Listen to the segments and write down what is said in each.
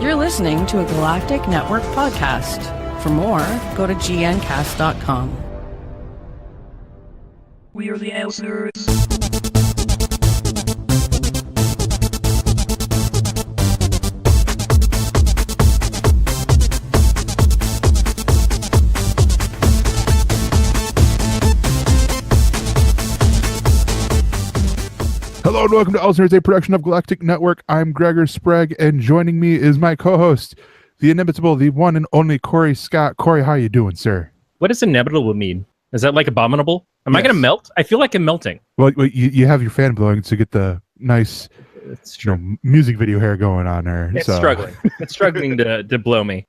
You're listening to a Galactic Network podcast. For more, go to gncast.com. We are the ElseNerds. Hello and welcome to ElseNerds, a production of Galactic Network. I'm Gregor Sprague, and joining me is my co-host, the inimitable, the one and only Corey Scott. Corey, how you doing, sir? What does inevitable mean? Is that like abominable? Am I going to melt? I feel like I'm melting. Well, you have your fan blowing to get the nice music video hair going on there. It's struggling. It's struggling to blow me,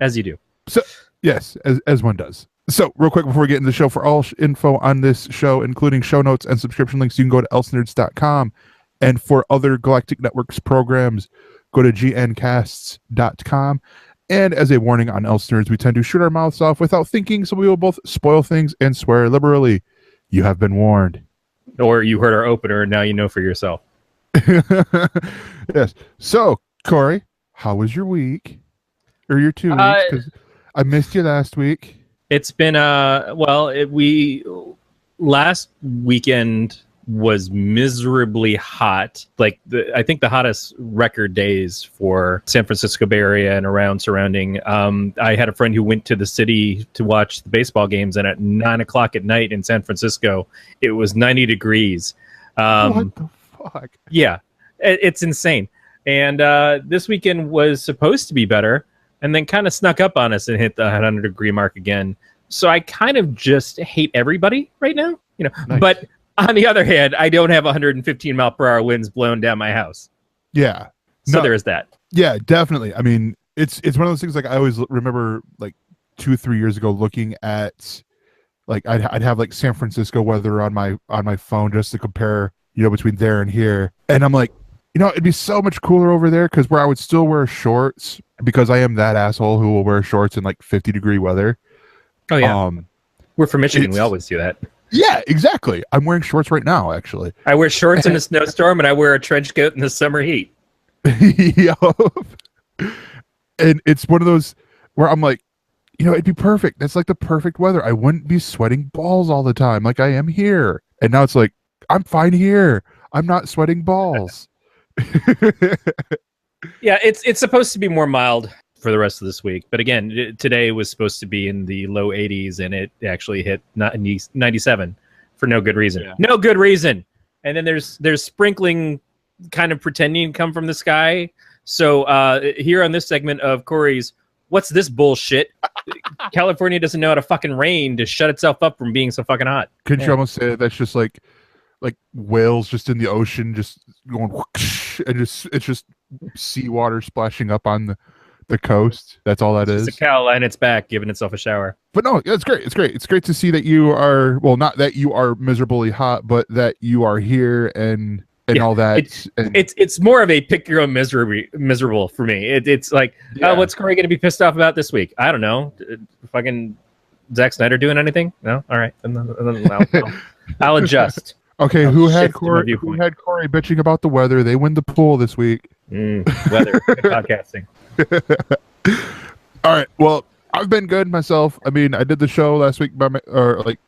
as you do. So, yes, as one does. So, real quick before we get into the show, for all info on this show, including show notes and subscription links, you can go to ElseNerds.com. And for other Galactic Network's programs, go to GNcasts.com. And as a warning on ElseNerds, we tend to shoot our mouths off without thinking, so we will both spoil things and swear liberally. You have been warned. Or you heard our opener, and now you know for yourself. Yes. So, Corey, how was your week? Or your 2 weeks? Because I missed you last week. It's been last weekend was miserably hot. Like I think the hottest record days for San Francisco Bay Area and around surrounding. I had a friend who went to the city to watch the baseball games, and at 9 o'clock at night in San Francisco, it was 90 degrees. What the fuck? Yeah, it's insane. And this weekend was supposed to be better, and then kind of snuck up on us and hit the 100-degree mark again. So I kind of just hate everybody right now, you know. Nice. But on the other hand, I don't have 115-mile-per-hour winds blowing down my house. Yeah. So there's that. Yeah, definitely. I mean, it's one of those things. Like I always remember, like 2-3 years ago, looking at, like I'd have like San Francisco weather on my phone just to compare, you know, between there and here, and I'm like, you know, it'd be so much cooler over there because where I would still wear shorts because I am that asshole who will wear shorts in like 50-degree weather. Oh yeah, we're from Michigan. We always do that. Yeah, exactly. I'm wearing shorts right now, actually. I wear shorts in a snowstorm, and I wear a trench coat in the summer heat. And it's one of those where I'm like, you know, it'd be perfect. That's like the perfect weather. I wouldn't be sweating balls all the time like I am here. And now it's like, I'm fine here. I'm not sweating balls. Yeah, it's supposed to be more mild for the rest of this week, but again, today was supposed to be in the low 80s, and it actually hit 97 for no good reason. Yeah. No good reason. And then there's sprinkling kind of pretending to come from the sky. So here on this segment of Corey's What's This Bullshit? California doesn't know how to fucking rain to shut itself up from being so fucking hot. Couldn't you almost say that's just like whales just in the ocean just going whoosh, and it's just seawater splashing up on the coast? That's all that is. It's a cow lying its back giving itself a shower. But no, it's great. It's great to see that you are, well, not that you are miserably hot, but that you are here and all that. It's more of a pick your own miserable for me. It's like, what's Corey going to be pissed off about this week? I don't know. Fucking Zack Snyder doing anything? No? All right. I'll adjust. Okay, who had Corey bitching about the weather? They win the pool this week. Weather. Good podcasting. All right. Well, I've been good myself. I mean, I did the show last week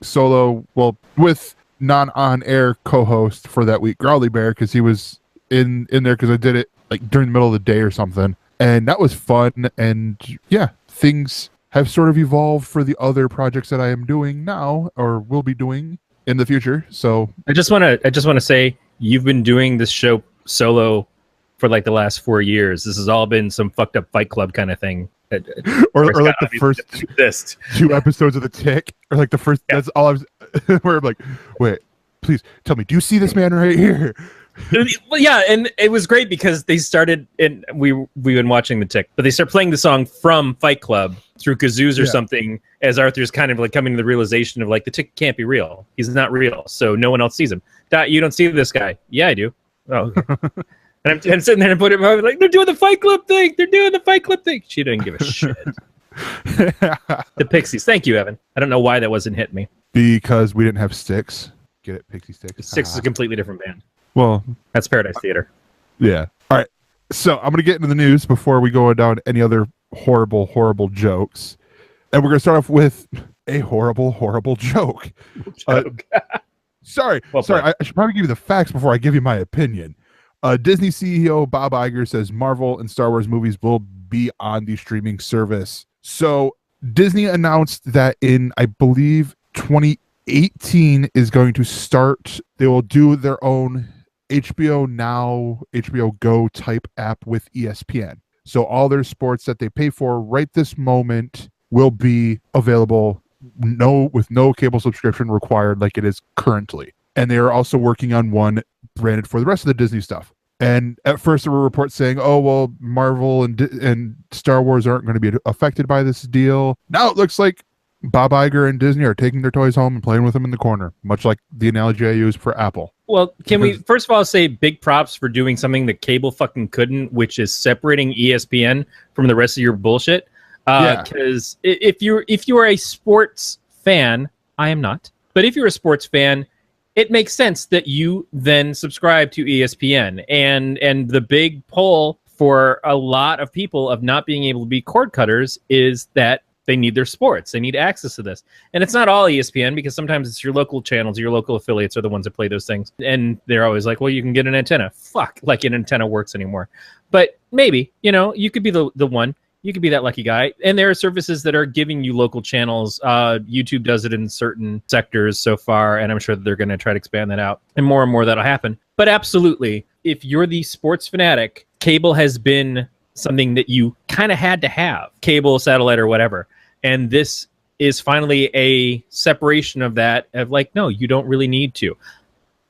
solo, well, with non-on-air co-host for that week, Growly Bear, because he was in there because I did it like during the middle of the day or something, and that was fun. And yeah, things have sort of evolved for the other projects that I am doing now or will be doing in the future. So I just want to say you've been doing this show solo for like the last 4 years. This has all been some fucked up Fight Club kind of thing. or like the first two episodes of The Tick, or like the first. That's all I was. Where I'm like, wait, please tell me, do you see this man right here? Well, yeah, and it was great because they started, and we've been watching The Tick, but they start playing the song from Fight Club through kazoos or something, as Arthur's kind of like coming to the realization of like the Tick can't be real. He's not real, so no one else sees him. You don't see this guy? Yeah, I do. Oh, okay. And I'm sitting there and putting him over like, they're doing the Fight Club thing. They're doing the Fight Club thing. She didn't give a shit. The Pixies. Thank you, Evan. I don't know why that wasn't hitting me. Because we didn't have Styx. Get it? Pixie Sticks. Styx is a completely different band. Well, that's Paradise Theater. Yeah. All right. So I'm going to get into the news before we go down any other horrible, horrible jokes. And we're going to start off with a horrible, horrible joke. Sorry. I should probably give you the facts before I give you my opinion. Disney CEO Bob Iger says Marvel and Star Wars movies will be on the streaming service. So Disney announced that in, I believe, 2018 is going to start. They will do their own HBO Now, HBO Go type app with ESPN. So all their sports that they pay for right this moment will be available with no cable subscription required like it is currently. And they are also working on one branded for the rest of the Disney stuff. And at first there were reports saying, oh, well, Marvel and Star Wars aren't going to be affected by this deal. Now it looks like Bob Iger and Disney are taking their toys home and playing with them in the corner, much like the analogy I use for Apple. Well, can we first of all say big props for doing something that cable fucking couldn't, which is separating ESPN from the rest of your bullshit? Because if you are a sports fan, I am not, but if you're a sports fan, it makes sense that you then subscribe to ESPN. And the big pull for a lot of people of not being able to be cord cutters is that they need their sports. They need access to this. And it's not all ESPN, because sometimes it's your local channels, your local affiliates are the ones that play those things. And they're always like, well, you can get an antenna. Fuck, like an antenna works anymore. But maybe, you could be the one. You could be that lucky guy. And there are services that are giving you local channels. YouTube does it in certain sectors so far, and I'm sure that they're going to try to expand that out. And more that'll happen. But absolutely, if you're the sports fanatic, cable has been something that you kind of had to have. Cable, satellite, or whatever. And this is finally a separation of that, of like, no, you don't really need to.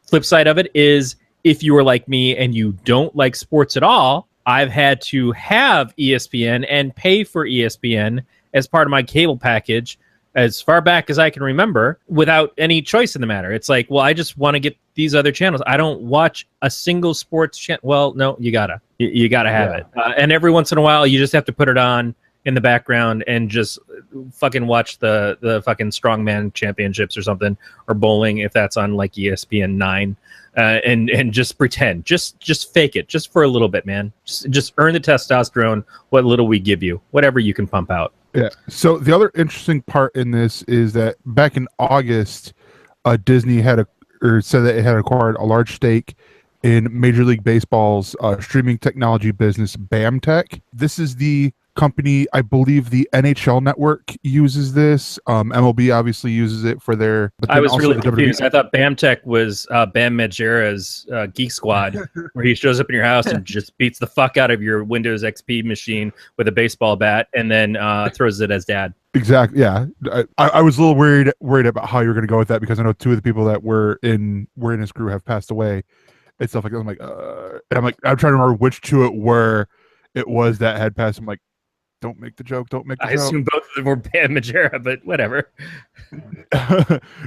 Flip side of it is, if you are like me and you don't like sports at all, I've had to have ESPN and pay for ESPN as part of my cable package as far back as I can remember without any choice in the matter. It's like, well, I just want to get these other channels. I don't watch a single sports channel. Well, no, you gotta have it. And every once in a while, you just have to put it on in the background and just fucking watch the fucking strongman championships or something, or bowling if that's on like ESPN 9. And just pretend, just fake it, just for a little bit, man. Just earn the testosterone, what little we give you, whatever you can pump out. Yeah. So the other interesting part in this is that back in August, Disney said that it had acquired a large stake in Major League Baseball's streaming technology business, BAMTech. This is the company, I believe the NHL network uses this. MLB obviously uses it for their... I was really confused. I thought BAMTech was Bam Margera's Geek Squad, where he shows up in your house and just beats the fuck out of your Windows XP machine with a baseball bat and then throws it as dad. Exactly, yeah. I was a little worried about how you were going to go with that, because I know two of the people that were in his crew have passed away and stuff like that. I'm trying to remember which two it was that had passed. I'm like, don't make the joke. I assume both of them were Bam Margera, but whatever.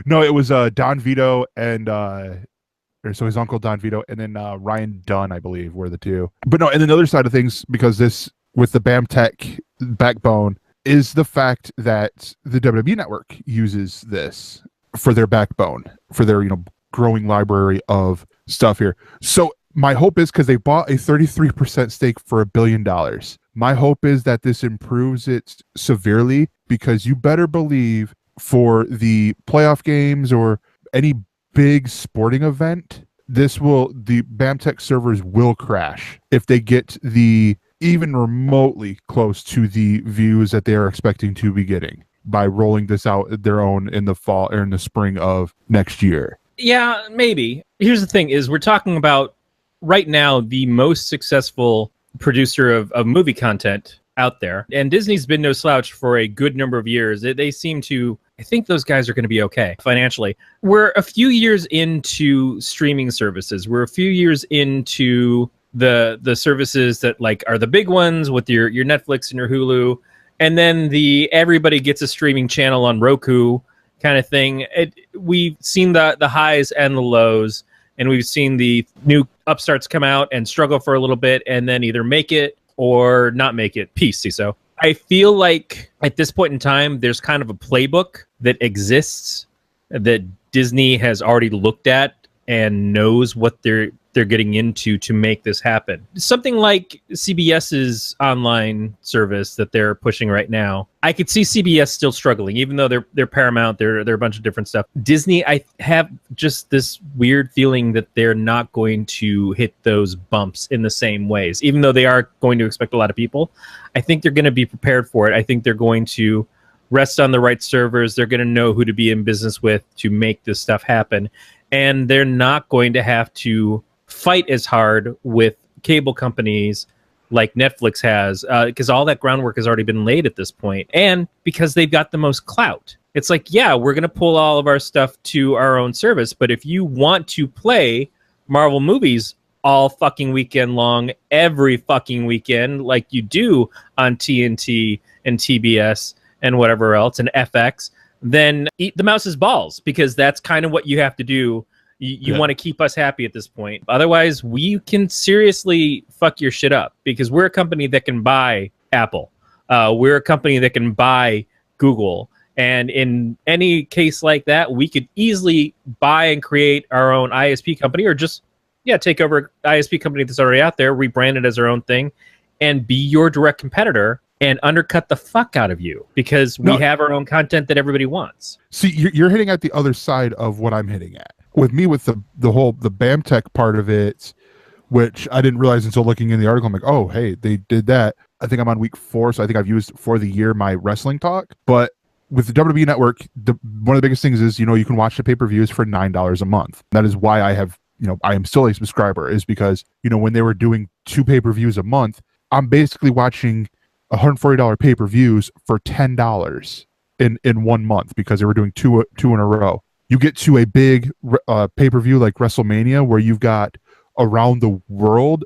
No, it was Don Vito and so his uncle Don Vito, and then Ryan Dunn, I believe, were the two. But no, and then the other side of things, because this with the BAMTech backbone, is the fact that the WWE network uses this for their backbone, for their growing library of stuff here. So my hope is, because they bought a 33% stake for $1 billion. My hope is that this improves it severely, because you better believe for the playoff games or any big sporting event, the BAMTech servers will crash if they get even remotely close to the views that they are expecting to be getting by rolling this out their own in the fall or in the spring of next year. Yeah, maybe. Here's the thing: is we're talking about right now the most successful producer of movie content out there, and Disney's been no slouch for a good number of years. They seem to, I think those guys are going to be okay financially. We're a few years into streaming services. We're a few years into the services that like are the big ones with your Netflix and your Hulu, and then the everybody gets a streaming channel on Roku kind of thing. We've seen the highs and the lows, and we've seen the new upstarts come out and struggle for a little bit and then either make it or not make it. Peace, CISO. I feel like at this point in time, there's kind of a playbook that exists that Disney has already looked at and knows what they're getting into to make this happen. Something like CBS's online service that they're pushing right now. I could see CBS still struggling, even though they're Paramount, they're a bunch of different stuff. Disney, I have just this weird feeling that they're not going to hit those bumps in the same ways, even though they are going to expect a lot of people. I think they're going to be prepared for it. I think they're going to rest on the right servers. They're going to know who to be in business with to make this stuff happen. And they're not going to have to fight as hard with cable companies like Netflix has, because all that groundwork has already been laid at this point, and because they've got the most clout. It's like, yeah, we're going to pull all of our stuff to our own service, but if you want to play Marvel movies all fucking weekend long, every fucking weekend, like you do on TNT and TBS and whatever else, and FX, then eat the mouse's balls, because that's kind of what you have to do. You want to keep us happy at this point. Otherwise, we can seriously fuck your shit up, because we're a company that can buy Apple. We're a company that can buy Google. And in any case like that, we could easily buy and create our own ISP company, or just, take over an ISP company that's already out there, rebrand it as our own thing, and be your direct competitor and undercut the fuck out of you, because we have our own content that everybody wants. See, you're hitting at the other side of what I'm hitting at. With me, with the whole BAMTech part of it, which I didn't realize until looking in the article. I'm like, oh, hey, they did that. I think I'm on week 4, so I think I've used for the year my wrestling talk. But with the WWE Network, one of the biggest things is, you can watch the pay-per-views for $9 a month. That is why I am still a subscriber, is because, when they were doing 2 pay-per-views a month, I'm basically watching $140 pay-per-views for $10 in 1 month, because they were doing two in a row. You get to a big pay-per-view like WrestleMania, where you've got around the world,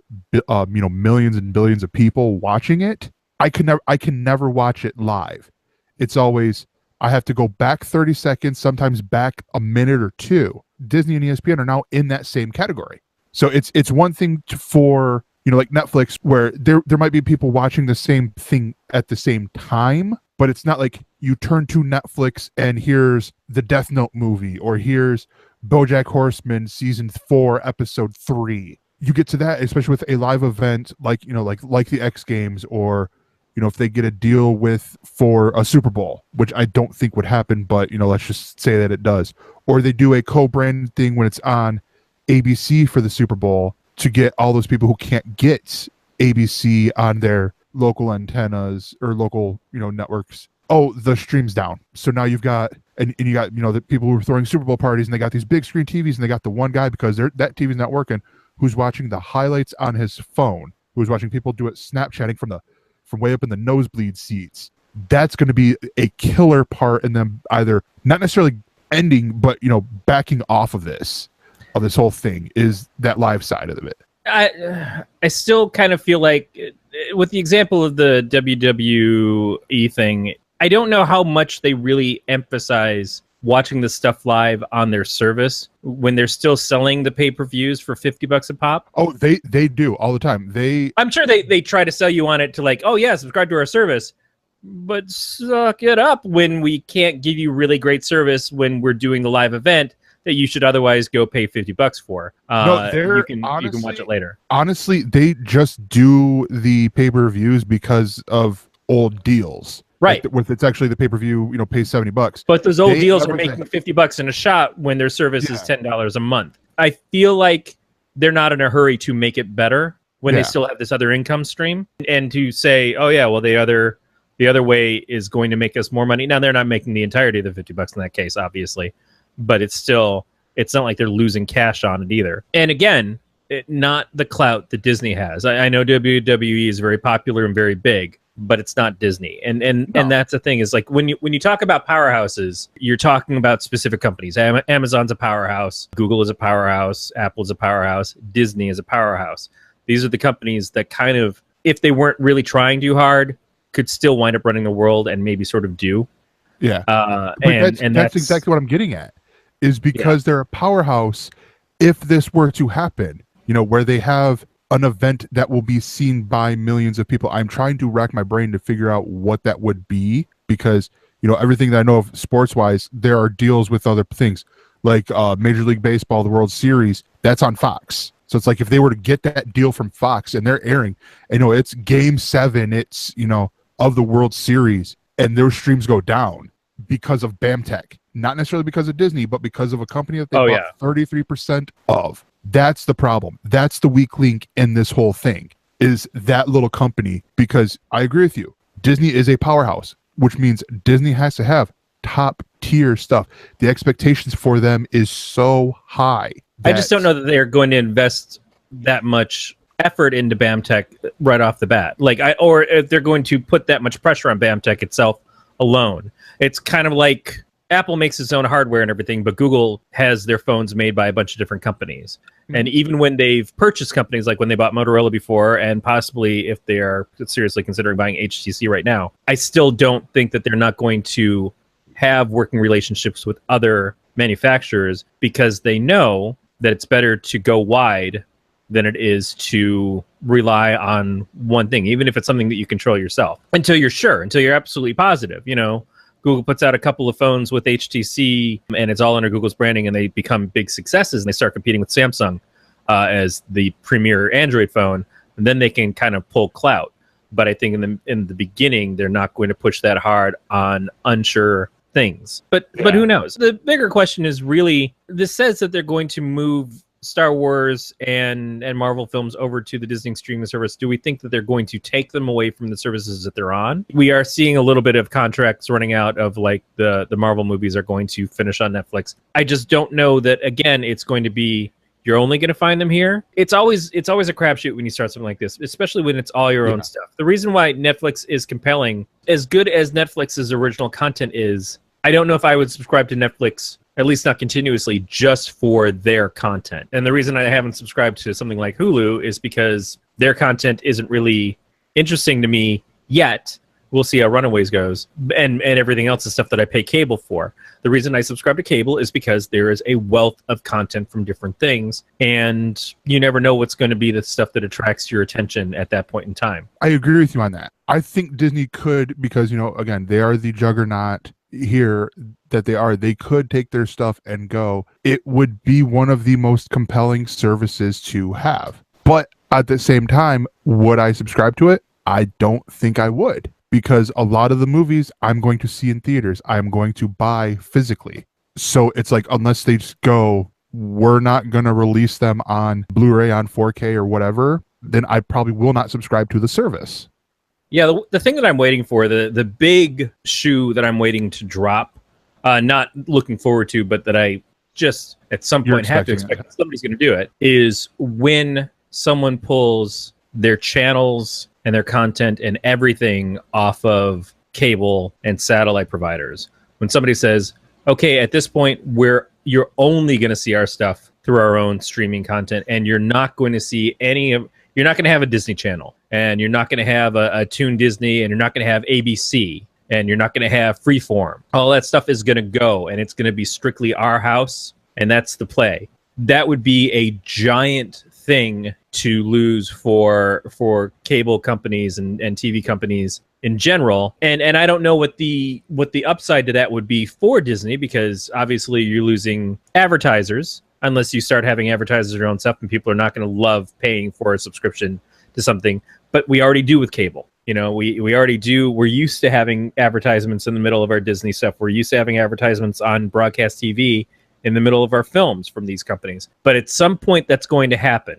millions and billions of people watching it. I can never watch it live. It's always, I have to go back 30 seconds, sometimes back a minute or two. Disney and ESPN are now in that same category. So it's one thing for, like Netflix, where there might be people watching the same thing at the same time, but it's not like you turn to Netflix and here's the Death Note movie, or here's BoJack Horseman season 4 episode 3. You get to that, especially with a live event like the X Games, or if they get a deal for a Super Bowl, which I don't think would happen, but let's just say that it does, or they do a co-brand thing when it's on ABC for the Super Bowl, to get all those people who can't get ABC on their local antennas or local networks. Oh, the stream's down, so now you've got and you got the people who are throwing Super Bowl parties, and they got these big screen TVs, and they got the one guy, because that TV's not working, who's watching the highlights on his phone, who's watching people do it Snapchatting from way up in the nosebleed seats. That's going to be a killer part in them either not necessarily ending, but backing off of this whole thing, is that live side of it. I still kind of feel like, with the example of the WWE thing, I don't know how much they really emphasize watching the stuff live on their service when they're still selling the pay-per-views for $50 a pop. Oh, they do all the time. I'm sure they try to sell you on it to, like, oh yeah, subscribe to our service, but suck it up when we can't give you really great service when we're doing the live event that you should otherwise go pay $50 for. No, you can watch it later. Honestly, they just do the pay-per-views because of old deals. Right. Like, with it's actually the pay-per-view, pay $70. But those old deals are making $50 in a shot when their service is $10 a month. I feel like they're not in a hurry to make it better when they still have this other income stream, and to say, oh yeah, well the other way is going to make us more money. Now they're not making the entirety of the $50 in that case, obviously, but it's not like they're losing cash on it either. And again, not the clout that Disney has. I know WWE is very popular and very big, but it's not Disney. And that's the thing, is like when you talk about powerhouses, you're talking about specific companies. Amazon's a powerhouse, Google is a powerhouse, Apple's a powerhouse, Disney is a powerhouse. These are the companies that kind of, if they weren't really trying too hard, could still wind up running the world and maybe sort of do. Yeah. And that's exactly what I'm getting at, is because they're a powerhouse. If this were to happen, where they have an event that will be seen by millions of people, I'm trying to rack my brain to figure out what that would be, because everything that I know of sports wise, there are deals with other things like Major League Baseball, the World Series, that's on Fox. So it's like if they were to get that deal from Fox and they're airing, it's Game 7, it's, of the World Series, and their streams go down because of BAMTech. Not necessarily because of Disney, but because of a company that they bought 33% of. That's the problem. That's the weak link in this whole thing, is that little company. Because I agree with you. Disney is a powerhouse, which means Disney has to have top tier stuff. The expectations for them is so high. I just don't know that they're going to invest that much effort into BAMTech right off the bat. Or if they're going to put that much pressure on BAMTech itself alone. It's kind of like Apple makes its own hardware and everything, but Google has their phones made by a bunch of different companies. Mm-hmm. And even when they've purchased companies, like when they bought Motorola before, and possibly if they are seriously considering buying HTC right now, I still don't think that they're not going to have working relationships with other manufacturers, because they know that it's better to go wide than it is to rely on one thing, even if it's something that you control yourself, until you're absolutely positive. Google puts out a couple of phones with HTC and it's all under Google's branding, and they become big successes, and they start competing with Samsung as the premier Android phone, and then they can kind of pull clout. But I think in the beginning, they're not going to push that hard on unsure things. But who knows? The bigger question is really, this says that they're going to move Star Wars and Marvel films over to the Disney streaming service. Do we think that they're going to take them away from the services that they're on? We are seeing a little bit of contracts running out of, like, the Marvel movies are going to finish on Netflix. I just don't know that, again, it's going to be, you're only going to find them here. It's always a crapshoot when you start something like this, especially when it's all your own stuff. The reason why Netflix is compelling, as good as Netflix's original content is, I don't know if I would subscribe to Netflix, at least not continuously, just for their content. And the reason I haven't subscribed to something like Hulu is because their content isn't really interesting to me yet. We'll see how Runaways goes, and everything else is stuff that I pay cable for. The reason I subscribe to cable is because there is a wealth of content from different things, and you never know what's going to be the stuff that attracts your attention at that point in time. I agree with you on that. I think Disney could, because, again, they are the juggernaut here that they could take their stuff and go. It would be one of the most compelling services to have. But at the same time, would I subscribe to it? I don't think I would, because a lot of the movies I'm going to see in theaters, I'm going to buy physically. So it's like, unless they just go, we're not going to release them on Blu-ray, on 4K or whatever, then I probably will not subscribe to the service. Yeah, the thing that I'm waiting for, the big shoe that I'm waiting to drop, not looking forward to, but that I just at some point have to expect somebody's going to do it, is when someone pulls their channels and their content and everything off of cable and satellite providers. When somebody says, okay, at this point, you're only going to see our stuff through our own streaming content, and you're not going to see you're not going to have a Disney Channel, and you're not going to have a Toon Disney, and you're not going to have ABC, and you're not going to have Freeform. All that stuff is going to go, and it's going to be strictly our house, and that's the play. That would be a giant thing to lose for cable companies and TV companies in general. And I don't know what the upside to that would be for Disney, because obviously you're losing advertisers unless you start having advertisers your own stuff, and people are not going to love paying for a subscription to something. But we already do with cable. We already do. We're used to having advertisements in the middle of our Disney stuff. We're used to having advertisements on broadcast TV in the middle of our films from these companies. But at some point, that's going to happen.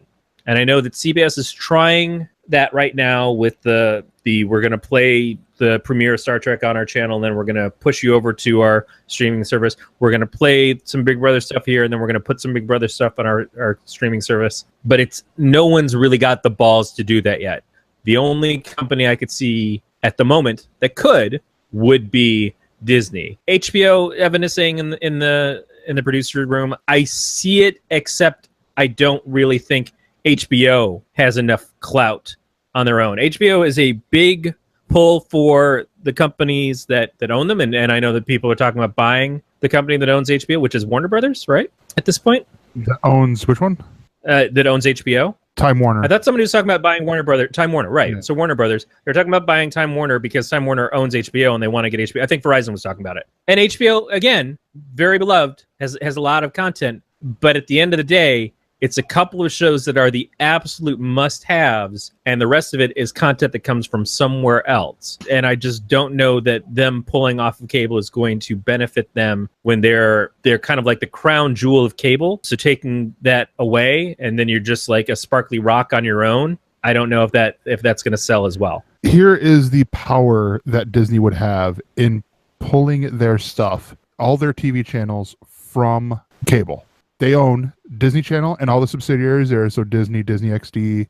And I know that CBS is trying that right now with the we're going to play the premiere of Star Trek on our channel, and then we're going to push you over to our streaming service. We're going to play some Big Brother stuff here, and then we're going to put some Big Brother stuff on our streaming service. But no one's really got the balls to do that yet. The only company I could see at the moment that would be Disney. HBO, Evan is saying in the producer room, I see it, except I don't really think HBO has enough clout on their own. HBO is a big pull for the companies that own them, and I know that people are talking about buying the company that owns HBO, which is Warner Brothers, right? At this point, that owns which one? That owns HBO. Time Warner. I thought somebody was talking about buying Time Warner, right? Yeah. So Warner Brothers, they're talking about buying Time Warner because Time Warner owns HBO and they want to get HBO. I think Verizon was talking about it. And HBO, again, very beloved, has a lot of content, but at the end of the day, It's a couple of shows that are the absolute must-haves, and the rest of it is content that comes from somewhere else. And I just don't know that them pulling off of cable is going to benefit them when they're kind of like the crown jewel of cable. So taking that away, and then you're just like a sparkly rock on your own, I don't know if that's going to sell as well. Here is the power that Disney would have in pulling their stuff, all their TV channels, from cable. They own Disney Channel and all the subsidiaries there, so Disney, Disney XD,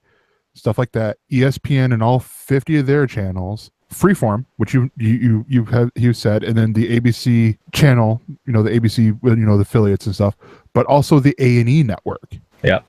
stuff like that, ESPN and all 50 of their channels, Freeform, which you said, and then the ABC channel, the ABC, the affiliates and stuff, but also the A&E network,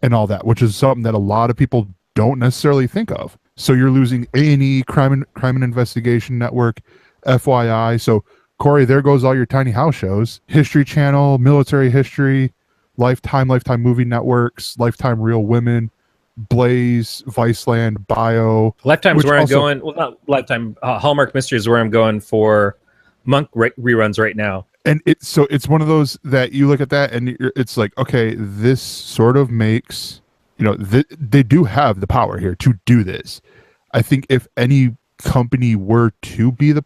and all that, which is something that a lot of people don't necessarily think of. So you're losing A&E, Crime and Investigation Network, FYI. So Corey, there goes all your tiny house shows, History Channel, Military History, Lifetime Movie Networks, Lifetime Real Women, Blaze, Viceland, Bio. Lifetime's where I'm going. Well, not Lifetime. Hallmark Mystery is where I'm going for Monk reruns right now. And it's one of those that you look at that and it's like, okay, this sort of makes, they do have the power here to do this. I think if any company were to be the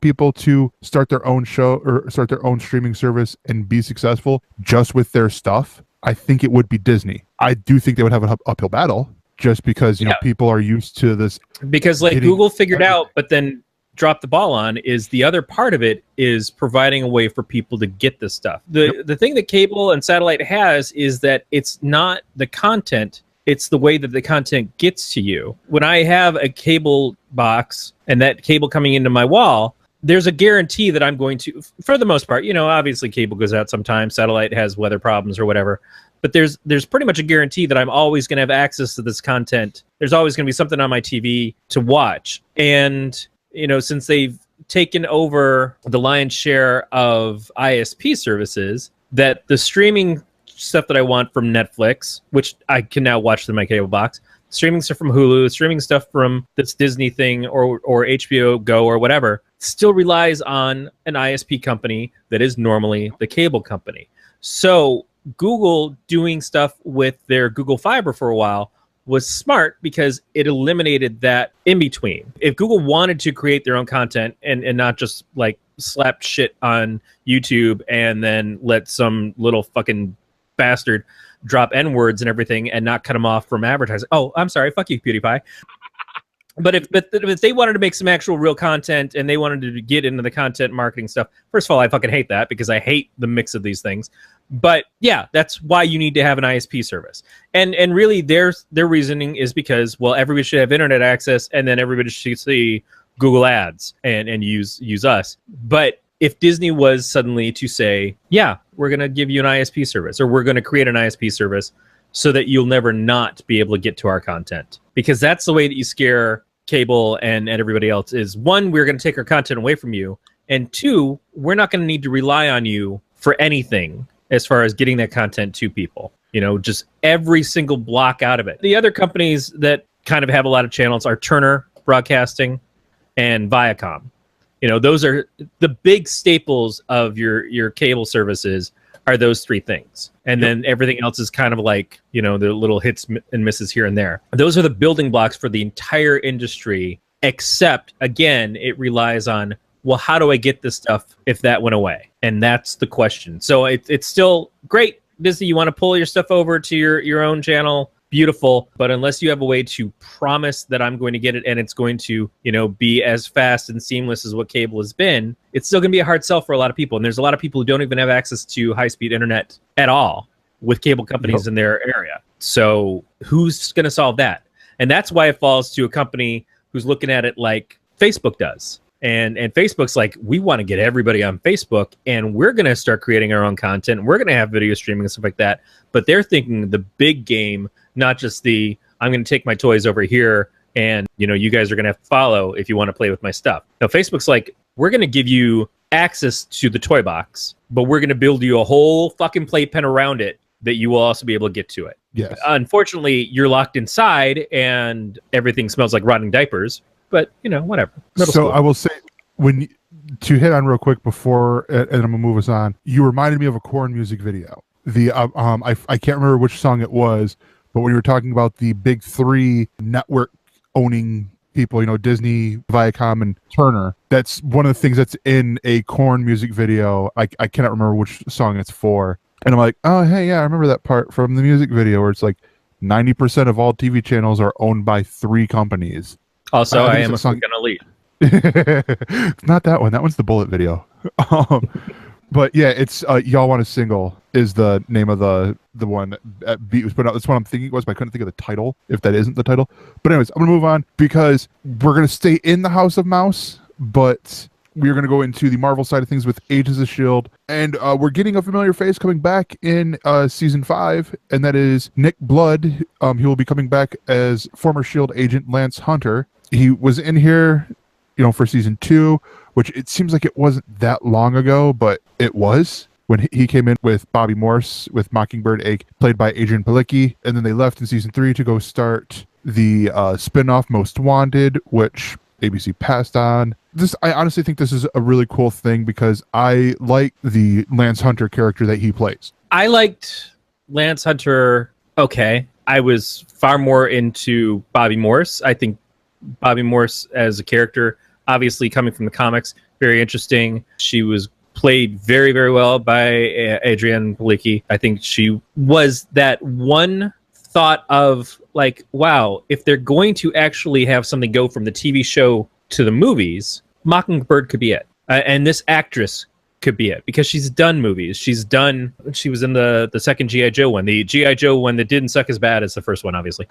people to start their own show or start their own streaming service and be successful just with their stuff, I think it would be Disney. I do think they would have an uphill battle just because people are used to this. Because Google figured out, but then dropped the ball on, is the other part of it is providing a way for people to get this stuff. The thing that cable and satellite has is that it's not the content, it's the way that the content gets to you. When I have a cable box and that cable coming into my wall, there's a guarantee that I'm going to, for the most part, obviously cable goes out sometimes, satellite has weather problems or whatever, but there's pretty much a guarantee that I'm always going to have access to this content. There's always going to be something on my TV to watch. And, since they've taken over the lion's share of ISP services, that the streaming stuff that I want from Netflix, which I can now watch through my cable box, streaming stuff from Hulu, streaming stuff from this Disney thing or HBO Go or whatever, still relies on an ISP company that is normally the cable company. So Google doing stuff with their Google Fiber for a while was smart because it eliminated that in between. If Google wanted to create their own content and not just like slap shit on YouTube and then let some little fucking bastard drop N-words and everything and not cut them off from advertising. Oh, I'm sorry. Fuck you, PewDiePie. But if they wanted to make some actual real content and they wanted to get into the content marketing stuff, first of all, I fucking hate that because I hate the mix of these things. But yeah, that's why you need to have an ISP service. And really their reasoning is because, well, everybody should have internet access and then everybody should see Google ads and use us. But if Disney was suddenly to say, yeah, we're going to give you an ISP service, or we're going to create an ISP service so that you'll never not be able to get to our content, because that's the way that you scare cable and everybody else is, one, we're going to take our content away from you, and two, we're not going to need to rely on you for anything as far as getting that content to people. Just every single block out of it. The other companies that kind of have a lot of channels are Turner Broadcasting and Viacom. Those are the big staples of your cable services, are those three things. And then everything else is kind of like, the little hits and misses here and there. Those are the building blocks for the entire industry, except, again, it relies on, well, how do I get this stuff if that went away? And that's the question. So it's still great. Disney, you want to pull your stuff over to your own channel, beautiful, but unless you have a way to promise that I'm going to get it and it's going to, be as fast and seamless as what cable has been, it's still going to be a hard sell for a lot of people. And there's a lot of people who don't even have access to high-speed internet at all with cable companies in their area. So who's going to solve that? And that's why it falls to a company who's looking at it like Facebook does. And Facebook's like, we want to get everybody on Facebook, and we're going to start creating our own content. We're going to have video streaming and stuff like that. But they're thinking the big game, not just the, I'm going to take my toys over here and, you guys are going to have to follow if you want to play with my stuff. Now, Facebook's like, we're going to give you access to the toy box, but we're going to build you a whole fucking playpen around it that you will also be able to get to it. Yes. Unfortunately, you're locked inside and everything smells like rotting diapers. But, whatever. Middle school. I will say, to hit on real quick before, and I'm going to move us on, you reminded me of a Korn music video. I can't remember which song it was, but when you were talking about the big three network owning people, Disney, Viacom, and Turner, that's one of the things that's in a Korn music video. I cannot remember which song it's for. And I'm like, oh, hey, yeah, I remember that part from the music video where it's like 90% of all TV channels are owned by three companies. Also, I am a fucking elite. Not that one. That one's the Bullet video. But yeah, it's Y'all Want a Single is the name of the one that Beat was put out. That's what I'm thinking it was, but I couldn't think of the title, if that isn't the title. But anyways, I'm going to move on because we're going to stay in the House of Mouse, but we're going to go into the Marvel side of things with Agents of S.H.I.E.L.D. And we're getting a familiar face coming back in Season 5, and that is Nick Blood. He will be coming back as former S.H.I.E.L.D. agent Lance Hunter. He was in here, for Season 2, which it seems like it wasn't that long ago, but it was when he came in with Bobby Morse with Mockingbird, played by Adrian Palicki, and then they left in Season 3 to go start the spin-off Most Wanted, which ABC passed on. I honestly think this is a really cool thing because I like the Lance Hunter character that he plays. I liked Lance Hunter. Okay. I was far more into Bobby Morse. I think Bobby Morse as a character, obviously coming from the comics, very interesting. She was played very, very well by Adrienne Palicki. I think she was that one thought of like, wow, if they're going to actually have something go from the TV show to the movies, Mockingbird could be it. And this actress could be it because she's done movies. She was in the second G.I. Joe one, the G.I. Joe one that didn't suck as bad as the first one, obviously.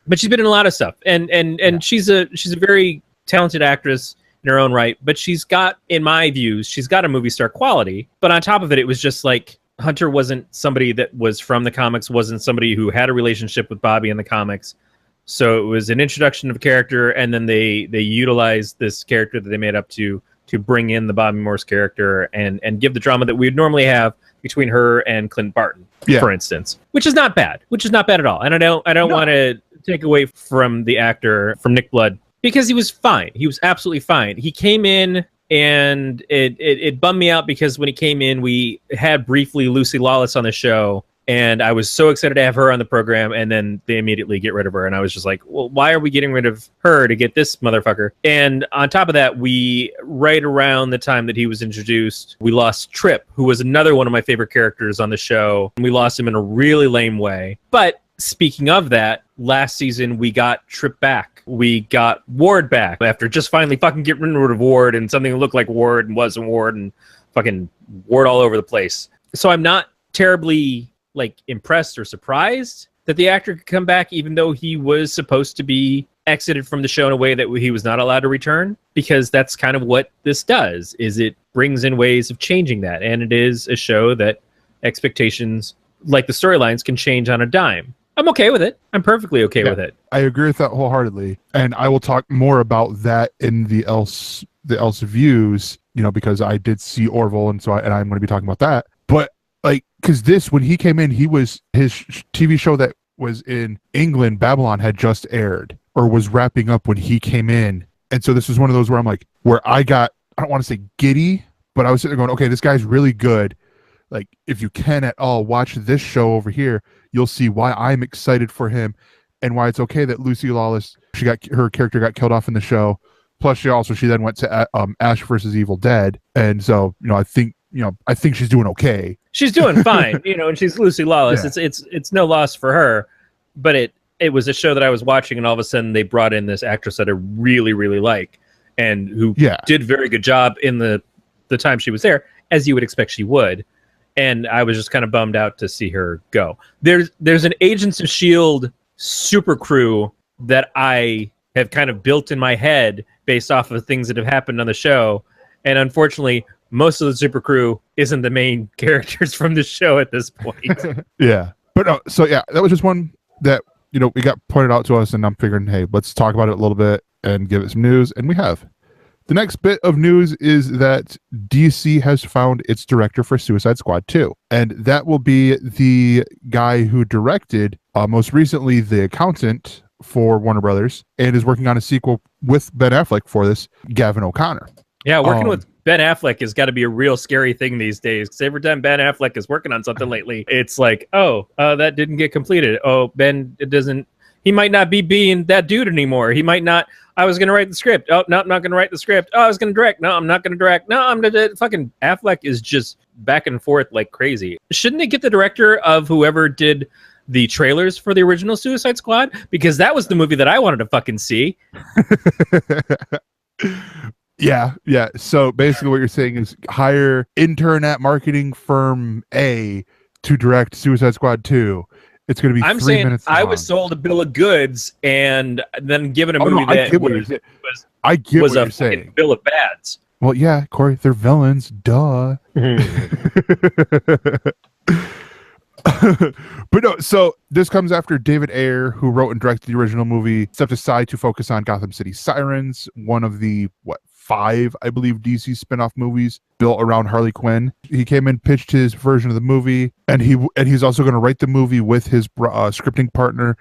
But she's been in a lot of stuff. And she's a very talented actress in her own right. But she's got, in my views, she's got a movie star quality. But on top of it, it was just like Hunter wasn't somebody that was from the comics, wasn't somebody who had a relationship with Bobby in the comics. So it was an introduction of a character, and then they utilized this character that they made up to bring in the Bobby Morse character and give the drama that we would normally have between her and Clint Barton, for instance, which is not bad at all. And I don't want to take away from the actor, from Nick Blood, because he was fine. He was absolutely fine. He came in, and it bummed me out because when he came in, we had briefly Lucy Lawless on the show, and I was so excited to have her on the program, and then they immediately get rid of her, and I was just like, well, why are we getting rid of her to get this motherfucker? And on top of that, right around the time that he was introduced, we lost Trip, who was another one of my favorite characters on the show, and we lost him in a really lame way. But speaking of that, last season we got Trip back. We got Ward back after just finally fucking getting rid of Ward and something that looked like Ward and wasn't Ward and fucking Ward all over the place. So I'm not terribly impressed or surprised that the actor could come back, even though he was supposed to be exited from the show in a way that he was not allowed to return, because that's kind of what this does, is it brings in ways of changing that. And it is a show that expectations, like the storylines, can change on a dime. I'm okay with it. I'm perfectly okay with it. I agree with that wholeheartedly. And I will talk more about that in the ElseViews, because I did see Orville, and I'm going to be talking about that. But because when he came in, his TV show that was in England, Babylon, had just aired or was wrapping up when he came in. And so this was one of those where I'm like, where I got, I don't want to say giddy, but I was sitting there going, okay, this guy's really good. Like, if you can at all watch this show over here, you'll see why I'm excited for him and why it's okay that Lucy Lawless, her character got killed off in the show. Plus she then went to Ash versus Evil Dead. And so, I think she's doing okay. She's doing fine, and she's Lucy Lawless. Yeah. It's no loss for her, but it was a show that I was watching, and all of a sudden they brought in this actress that I really, really like, and who did a very good job in the time she was there, as you would expect she would. And I was just kind of bummed out to see her go. There's an Agents of S.H.I.E.L.D. super crew that I have kind of built in my head based off of things that have happened on the show, and unfortunately, most of the super crew isn't the main characters from the show at this point. Yeah. But that was just one that, we got pointed out to us, and I'm figuring, hey, let's talk about it a little bit and give it some news. And we have. The next bit of news is that DC has found its director for Suicide Squad 2. And that will be the guy who directed, most recently, The Accountant for Warner Brothers, and is working on a sequel with Ben Affleck for this, Gavin O'Connor. Yeah, working with Ben Affleck has got to be a real scary thing these days. Because every time Ben Affleck is working on something lately, it's like, that didn't get completed. Oh, Ben, it doesn't. He might not be being that dude anymore. He might not. I was going to write the script. Oh, no, I'm not going to write the script. Oh, I was going to direct. No, I'm not going to direct. No, I'm going to. Fucking Affleck is just back and forth like crazy. Shouldn't they get the director of whoever did the trailers for the original Suicide Squad? Because that was the movie that I wanted to fucking see. Yeah. So basically what you're saying is hire intern at marketing firm A to direct Suicide Squad 2. It's going to be I'm 3 saying minutes long. I was sold a bill of goods and then given a movie that was a fucking bill of bads. Well, yeah, Corey, they're villains. Duh. But no, so this comes after David Ayer, who wrote and directed the original movie, stepped aside to focus on Gotham City Sirens, one of the, 5, I believe, DC spin-off movies built around Harley Quinn. He came in, pitched his version of the movie, and he's also going to write the movie with his scripting partner,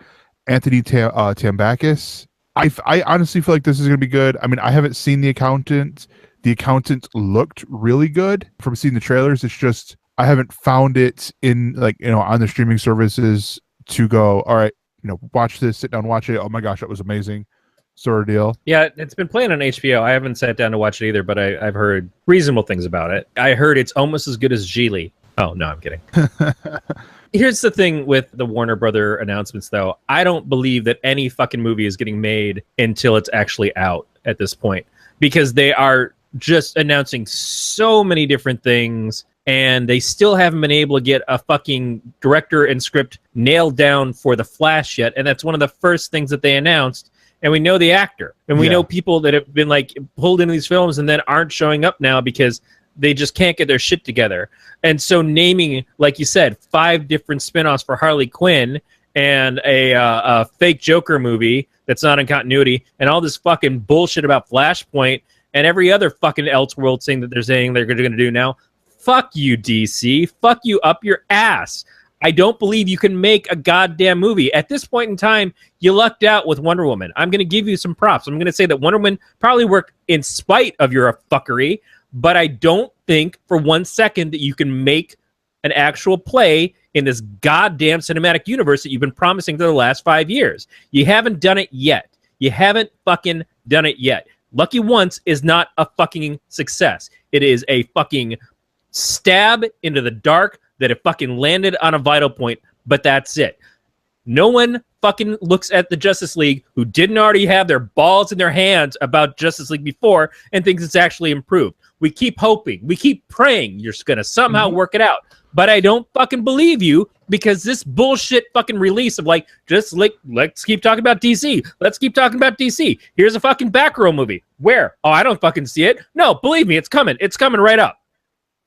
Anthony Tambakis. I honestly feel like this is going to be good. I mean, I haven't seen The Accountant. The Accountant looked really good from seeing the trailers. It's just I haven't found it in on the streaming services to go, all right, watch this, sit down, watch it. Oh my gosh, that was amazing. Sort of deal. Yeah, it's been playing on HBO. I haven't sat down to watch it either, but I've heard reasonable things about it. I heard it's almost as good as Geely. Oh, no, I'm kidding. Here's the thing with the Warner Brother announcements, though. I don't believe that any fucking movie is getting made until it's actually out at this point, because they are just announcing so many different things, and they still haven't been able to get a fucking director and script nailed down for The Flash yet, and that's one of the first things that they announced. And we know the actor, and we know people that have been pulled into these films and then aren't showing up now because they just can't get their shit together. And so naming, like you said, 5 different spinoffs for Harley Quinn and a fake Joker movie that's not in continuity, and all this fucking bullshit about Flashpoint and every other fucking Elseworld thing that they're saying they're going to do now. Fuck you, DC. Fuck you up your ass. I don't believe you can make a goddamn movie. At this point in time, you lucked out with Wonder Woman. I'm going to give you some props. I'm going to say that Wonder Woman probably worked in spite of your fuckery, but I don't think for 1 second that you can make an actual play in this goddamn cinematic universe that you've been promising for the last 5 years. You haven't done it yet. You haven't fucking done it yet. Lucky Once is not a fucking success. It is a fucking stab into the dark that it fucking landed on a vital point, but that's it. No one fucking looks at the Justice League who didn't already have their balls in their hands about Justice League before and thinks it's actually improved. We keep hoping. We keep praying you're going to somehow work it out. But I don't fucking believe you, because this bullshit fucking release of let's keep talking about DC. Let's keep talking about DC. Here's a fucking Batgirl movie. Where? Oh, I don't fucking see it. No, believe me, it's coming. It's coming right up.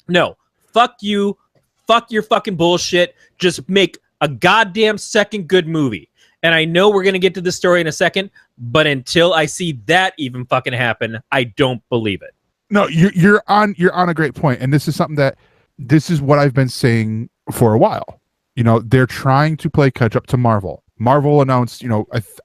No, fuck you. Fuck your fucking bullshit. Just make a goddamn second good movie. And I know we're going to get to the story in a second, but until I see that even fucking happen, I don't believe it. No, you're on a great point. And this is what I've been saying for a while. They're trying to play catch up to Marvel. Marvel announced,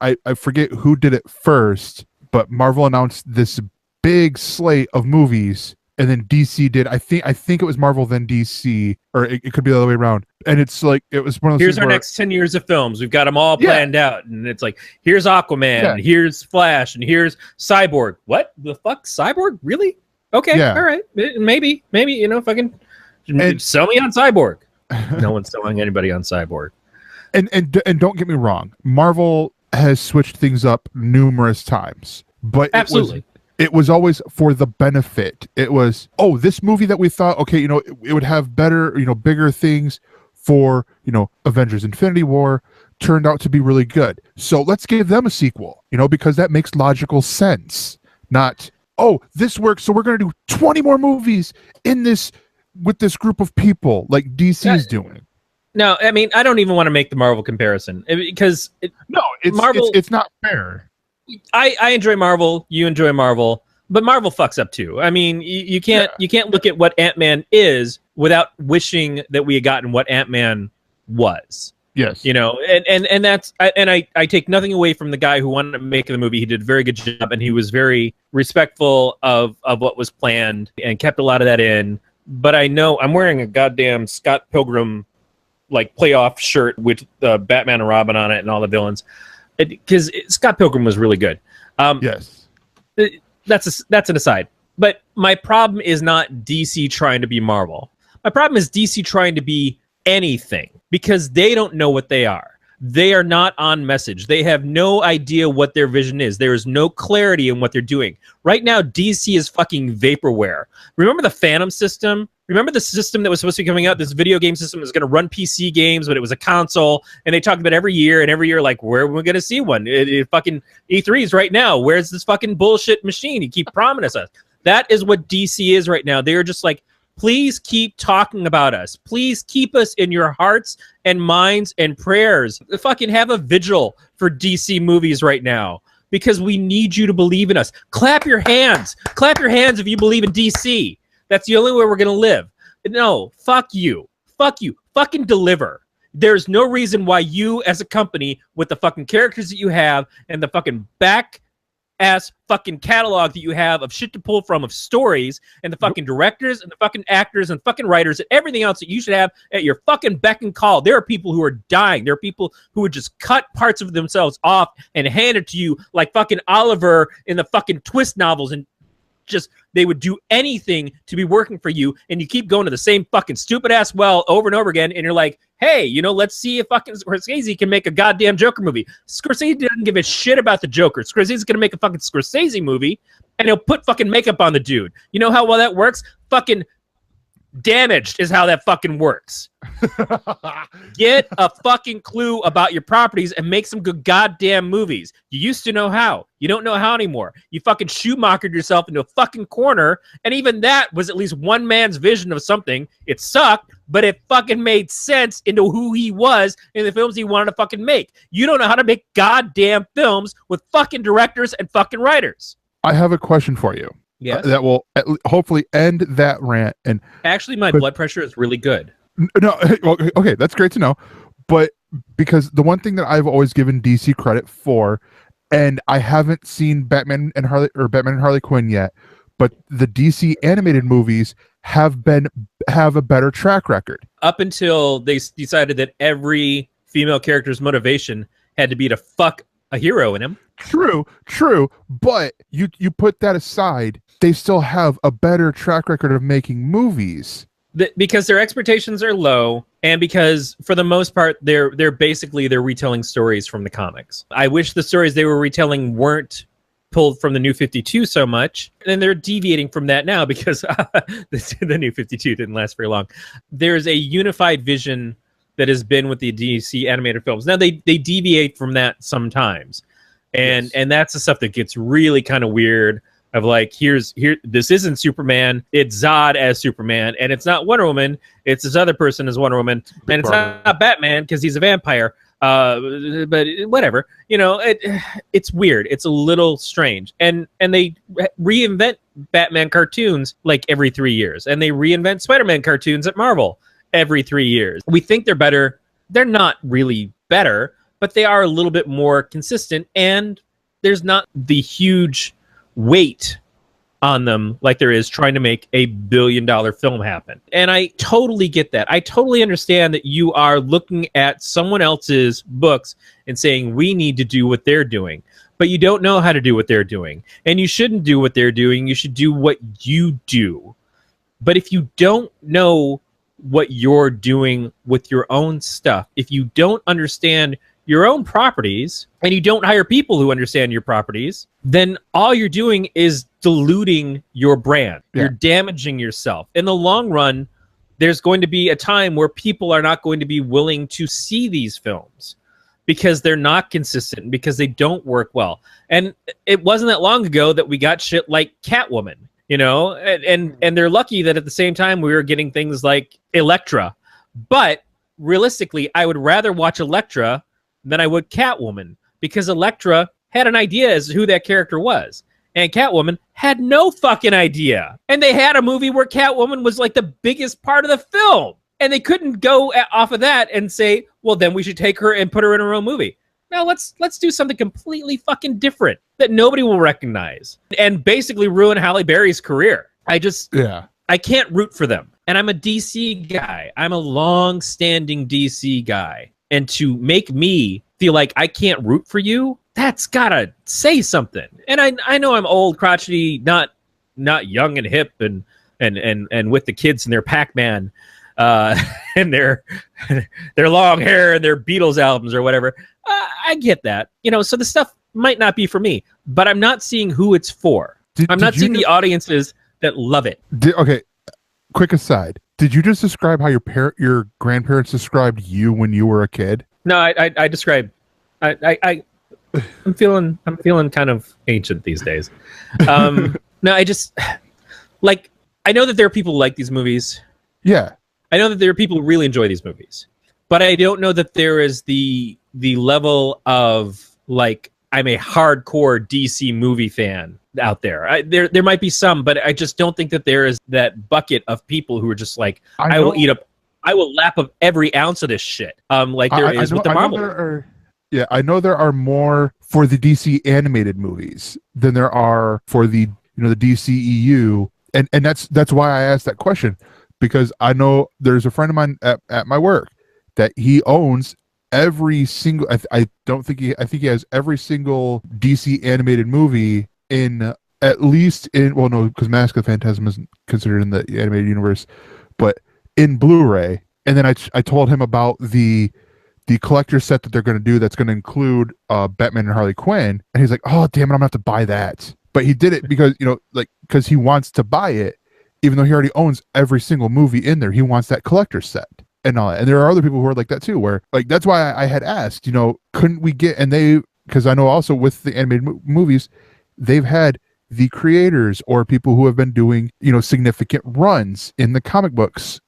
I forget who did it first, but Marvel announced this big slate of movies. And then DC did. I think it was Marvel, then DC, or it could be the other way around. And it's it was one of those. Here's our next 10 years of films. We've got them all planned out, and it's here's Aquaman, and here's Flash, and here's Cyborg. What the fuck, Cyborg? Really? Okay, all right, maybe fucking sell me on Cyborg. No one's selling anybody on Cyborg. And don't get me wrong, Marvel has switched things up numerous times, but absolutely. It was always for the benefit. It was, this movie that we thought, okay, it would have better, bigger things for, Avengers Infinity War turned out to be really good. So let's give them a sequel, because that makes logical sense. Not, this works, so we're going to do 20 more movies with this group of people like DC is doing. No, I mean, I don't even want to make the Marvel comparison because Marvel, it's not fair. I enjoy Marvel. You enjoy Marvel, but Marvel fucks up too. I mean, you can't look at what Ant-Man is without wishing that we had gotten what Ant-Man was. Yes. You know, and that's I take nothing away from the guy who wanted to make the movie. He did a very good job, and he was very respectful of what was planned and kept a lot of that in. But I know I'm wearing a goddamn Scott Pilgrim like playoff shirt with Batman and Robin on it and all the villains, because Scott Pilgrim was really good. Yes. That's an aside. But my problem is not DC trying to be Marvel. My problem is DC trying to be anything, because they don't know what they are. They are not on message. They have no idea what their vision is. There is no clarity in what they're doing. Right now, DC is fucking vaporware. Remember the Phantom system? Remember the system that was supposed to be coming out? This video game system was going to run PC games, but it was a console. And they talked about every year, like, where are we going to see one? It fucking E3's right now. Where's this fucking bullshit machine? You keep promising us. That is what DC is right now. They're just like, please keep talking about us. Please keep us in your hearts and minds and prayers. Fucking have a vigil for DC movies right now, because we need you to believe in us. Clap your hands. Clap your hands if you believe in DC. That's the only way we're going to live. No, fuck you. Fuck you. Fucking deliver. There's no reason why you as a company, with the fucking characters that you have and the fucking ass fucking catalog that you have of shit to pull from, of stories, and the fucking directors and the fucking actors and fucking writers and everything else that you should have at your fucking beck and call. There are people who are dying. There are people who would just cut parts of themselves off and hand it to you like fucking Oliver in the fucking Twist novels, and just they would do anything to be working for you, and you keep going to the same fucking stupid ass well over and over again, and you're like, hey, you know, let's see if fucking Scorsese can make a goddamn Joker movie. Scorsese doesn't give a shit about the Joker. Scorsese's gonna make a fucking Scorsese movie, and he'll put fucking makeup on the dude. You know how well that works? Fucking Damaged is how that fucking works. Get a fucking clue about your properties and make some good goddamn movies. You used to know how. You don't know how anymore. You fucking Schumachered yourself into a fucking corner, and even that was at least one man's vision of something. It sucked, but it fucking made sense into who he was in the films he wanted to fucking make. You don't know how to make goddamn films with fucking directors and fucking writers. I have a question for you. Yeah, that will hopefully end that rant. And actually, my blood pressure is really good. No, okay, that's great to know. But because the one thing that I've always given DC credit for, and I haven't seen Batman and Harley Quinn yet, but the DC animated movies have a better track record. Up until they decided that every female character's motivation had to be to fuck a hero in him. True. But you put that aside, they still have a better track record of making movies. Because their expectations are low, and because for the most part they're retelling stories from the comics. I wish the stories they were retelling weren't pulled from the New 52 so much, and they're deviating from that now because the New 52 didn't last very long. There's a unified vision that has been with the DC animated films. Now they deviate from that sometimes, and that's the stuff that gets really kind of weird. Of like, this isn't Superman, it's Zod as Superman, and it's not Wonder Woman, it's this other person as Wonder Woman, and it's not Batman because he's a vampire. But whatever, you know, it's weird. It's a little strange, and they reinvent Batman cartoons like every 3 years, and they reinvent Spider-Man cartoons at Marvel every 3 years. We think they're better. They're not really better, but they are a little bit more consistent, and there's not the huge weight on them like there is trying to make a $1 billion film happen. And I totally get that. I totally understand that you are looking at someone else's books and saying, we need to do what they're doing. But you don't know how to do what they're doing. And you shouldn't do what they're doing. You should do what you do. But if you don't know what you're doing with your own stuff, if you don't understand your own properties, and you don't hire people who understand your properties, then all you're doing is diluting your brand. Yeah. You're damaging yourself. In the long run, there's going to be a time where people are not going to be willing to see these films because they're not consistent, because they don't work well. And it wasn't that long ago that we got shit like Catwoman, you know, and they're lucky that at the same time we were getting things like Elektra. But realistically, I would rather watch Elektra than I would Catwoman, because Elektra had an idea as to who that character was, and Catwoman had no fucking idea. And they had a movie where Catwoman was like the biggest part of the film. And they couldn't go off of that and say, well, then we should take her and put her in her own movie. No, let's do something completely fucking different that nobody will recognize and basically ruin Halle Berry's career. I can't root for them. And I'm a DC guy. I'm a long-standing DC guy. And to make me feel like I can't root for you, that's gotta say something. And I know I'm old, crotchety, not young and hip and with the kids and their Pac-Man and their long hair and their Beatles albums or whatever. I get that. So the stuff might not be for me, but I'm not seeing who it's for. I'm not seeing the audiences that love it. Okay, quick aside. Did you just describe how your grandparents described you when you were a kid? No, I described. I'm feeling kind of ancient these days. No, I just I know that there are people who like these movies. Yeah, I know that there are people who really enjoy these movies, but I don't know that there is the level of I'm a hardcore DC movie fan out there. There might be some, but I just don't think that there is that bucket of people who are just I will lap up every ounce of this shit. There is with the Marvel. I know there are more for the DC animated movies than there are for the the DCEU, and that's why I asked that question, because I know there's a friend of mine at my work that he owns every single. I think he has every single DC animated movie in because Mask of the Phantasm isn't considered in the animated universe, but in Blu-ray. And then I told him about the collector set that they're going to do that's going to include Batman and Harley Quinn, and he's like, oh damn it, I'm gonna have to buy that. But he did it because because he wants to buy it, even though he already owns every single movie in there. He wants that collector set and all that. And there are other people who are like that too, where that's why I had asked, couldn't we get, and because I know also with the animated movies, they've had the creators or people who have been doing significant runs in the comic books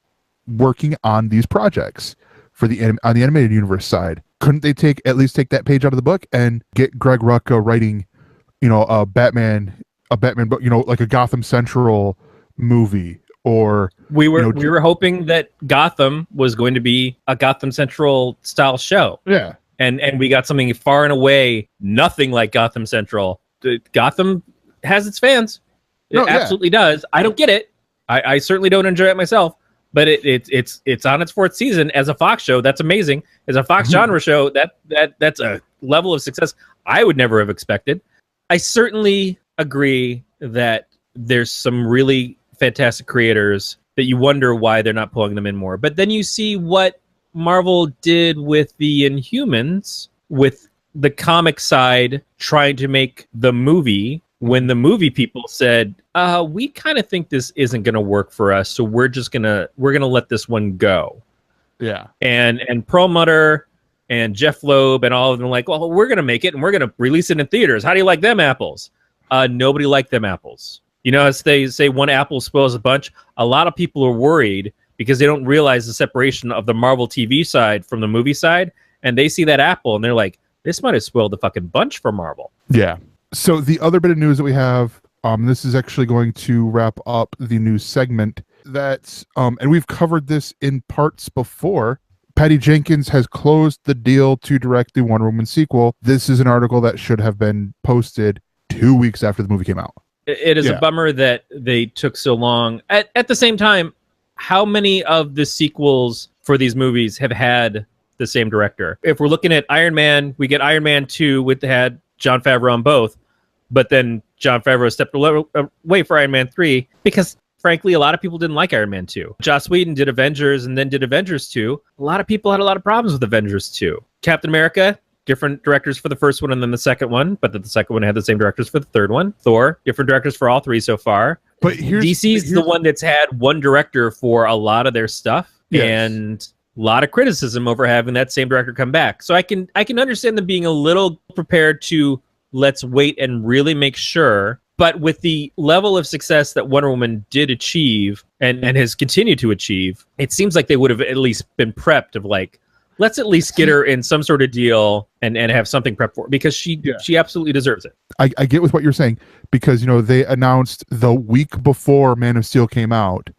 working on these projects for on the animated universe side. Couldn't they at least take that page out of the book and get Greg Rucka writing a Batman book, like a Gotham Central movie? Or we were hoping that Gotham was going to be a Gotham Central style show. Yeah. And we got something far and away nothing like Gotham Central. Gotham has its fans. It absolutely does. I don't get it. I certainly don't enjoy it myself, but it's on its 4th season as a Fox show. That's amazing. As a Fox genre show, that's a level of success I would never have expected. I certainly agree that there's some really fantastic creators that you wonder why they're not pulling them in more. But then you see what Marvel did with the Inhumans, with the comic side trying to make the movie, when the movie people said, we kind of think this isn't going to work for us, so we're gonna let this one go. Yeah. And Perlmutter and Jeff Loeb and all of them were like, well, we're going to make it and we're going to release it in theaters. How do you like them apples? Nobody liked them apples. As they say, one apple spoils a bunch. A lot of people are worried because they don't realize the separation of the Marvel TV side from the movie side. And they see that apple and they're like, this might have spoiled the fucking bunch for Marvel. Yeah. So the other bit of news that we have, this is actually going to wrap up the news segment. And we've covered this in parts before. Patty Jenkins has closed the deal to direct the Wonder Woman sequel. This is an article that should have been posted 2 weeks after the movie came out. It is a bummer that they took so long. At the same time, how many of the sequels for these movies have had the same director? If we're looking at Iron Man, we get Iron Man 2 had Jon Favreau on both, but then Jon Favreau stepped away for Iron Man 3 because, frankly, a lot of people didn't like Iron Man 2. Joss Whedon did Avengers and then did Avengers 2. A lot of people had a lot of problems with Avengers 2. Captain America, different directors for the first one and then the second one, but the second one had the same directors for the third one. Thor, different directors for all three so far. But DC's the one that's had one director for a lot of their stuff, and a lot of criticism over having that same director come back. So I can understand them being a little prepared to let's wait and really make sure. But with the level of success that Wonder Woman did achieve and has continued to achieve, it seems like they would have at least been prepped of let's at least get her in some sort of deal and have something prepped for her, because she absolutely deserves it. I get with what you're saying, because they announced the week before Man of Steel came out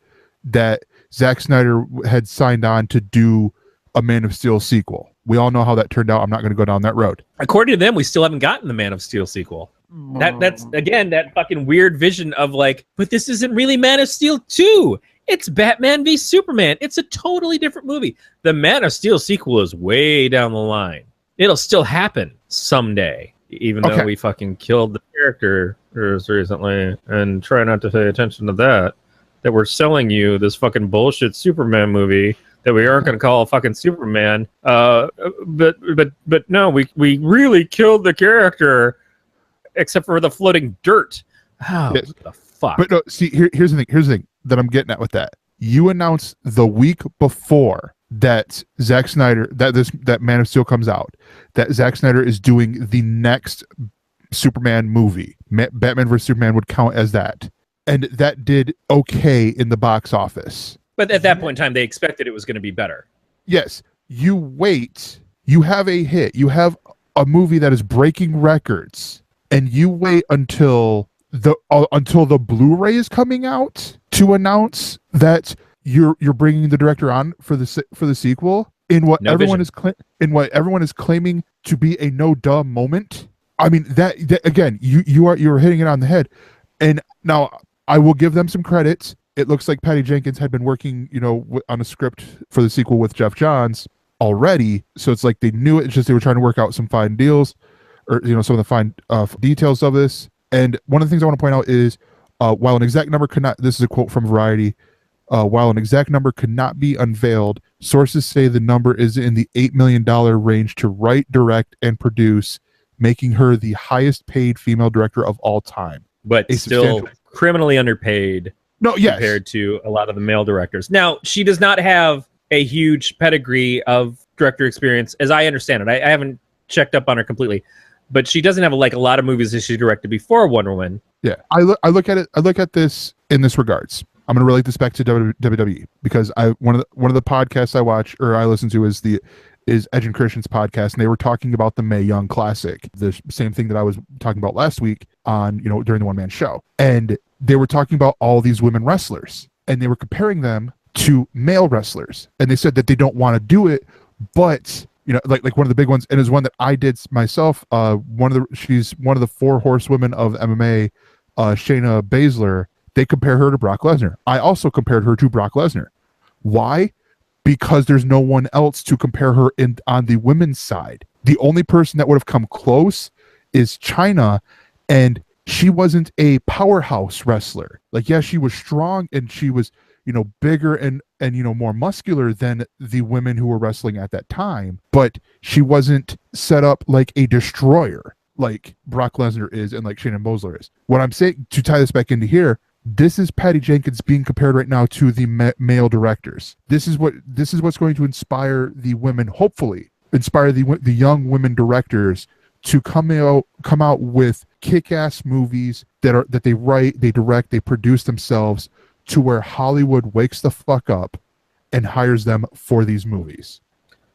that Zack Snyder had signed on to do a Man of Steel sequel. We all know how that turned out. I'm not going to go down that road. According to them, we still haven't gotten the Man of Steel sequel. That's again that fucking weird vision of like, but this isn't really Man of Steel 2. It's Batman v Superman. It's a totally different movie. The Man of Steel sequel is way down the line. It'll still happen someday, even though we fucking killed the characters recently. And try not to pay attention to that. That we're selling you this fucking bullshit Superman movie that we aren't going to call fucking Superman. But no, we really killed the character, except for the floating dirt. Oh, yes. What the fuck? But no, see, here's the thing that I'm getting at with that. You announced the week before that Zack Snyder, that Man of Steel comes out, that Zack Snyder is doing the next Superman movie. Batman vs Superman would count as that, and that did okay in the box office. But at that point in time, they expected it was going to be better. Yes, you wait. You have a hit. You have a movie that is breaking records, and you wait until the Blu-ray is coming out to announce that you're bringing the director on for the sequel in what everyone is claiming to be a no duh moment. I mean that again, you're hitting it on the head. And now I will give them some credit. It looks like Patty Jenkins had been working, on a script for the sequel with Jeff Johns already. So it's like they knew it. It's just they were trying to work out some fine deals, or some of the fine details of this. And one of the things I want to point out is, while an exact number could not, this is a quote from Variety, while an exact number could not be unveiled, sources say the number is in the $8 million range to write, direct, and produce, making her the highest paid female director of all time. But still criminally underpaid compared to a lot of the male directors. Now, she does not have a huge pedigree of director experience, as I understand it. I haven't checked up on her completely. But she doesn't have a lot of movies that she directed before Wonder Woman. Yeah, I look at it. I look at this in this regards. I'm going to relate this back to WWE because one of the podcasts I watch or I listen to is Edge and Christian's podcast, and they were talking about the Mae Young Classic, the same thing that I was talking about last week on during the One Man Show, and they were talking about all these women wrestlers, and they were comparing them to male wrestlers, and they said that they don't want to do it, but like one of the big ones, and is one that I did myself. She's one of the 4 horsewomen of MMA, Shayna Baszler. They compare her to Brock Lesnar. I also compared her to Brock Lesnar. Why? Because there's no one else to compare her on the women's side. The only person that would have come close is China, and she wasn't a powerhouse wrestler. Like, yeah, she was strong and she was bigger and more muscular than the women who were wrestling at that time, but she wasn't set up like a destroyer like Brock Lesnar is and like Shayna Baszler is. What I'm saying, to tie this back into here, this is Patty Jenkins being compared right now to the male directors. This is what's going to inspire the women, hopefully inspire the young women directors to come out with kick-ass movies that they write, they direct, they produce themselves, to where Hollywood wakes the fuck up and hires them for these movies.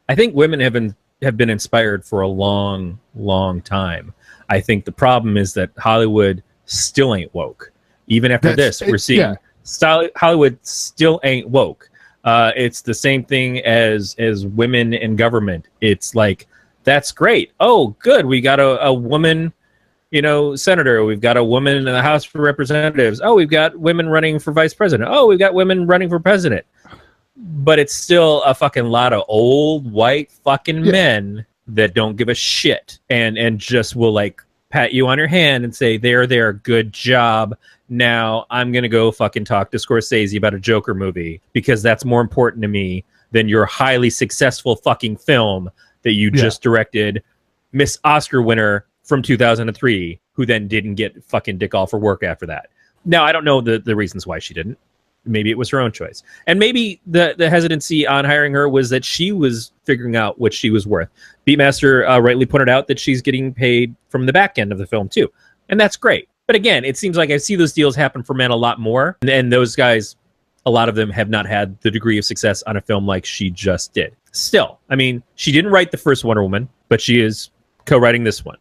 I think women have been inspired for a long, long time. I think the problem is that Hollywood still ain't woke. Even after we're seeing Hollywood still ain't woke. It's the same thing as women in government. It's like, that's great. Oh, good. We got a woman senator. We've got a woman in the House of Representatives. Oh, we've got women running for vice president. Oh, we've got women running for president. But it's still a fucking lot of old white fucking men that don't give a shit and just will pat you on your hand and say, there, good job. Now I'm going to go fucking talk to Scorsese about a Joker movie because that's more important to me than your highly successful fucking film that you just directed, Miss Oscar winner from 2003, who then didn't get fucking dick off for work after that. Now, I don't know the reasons why she didn't. Maybe it was her own choice. And maybe the hesitancy on hiring her was that she was figuring out what she was worth. Beatmaster rightly pointed out that she's getting paid from the back end of the film, too. And that's great. But again, it seems like I see those deals happen for men a lot more. And those guys, a lot of them have not had the degree of success on a film like she just did. Still, I mean, she didn't write the first Wonder Woman, but she is co-writing this one.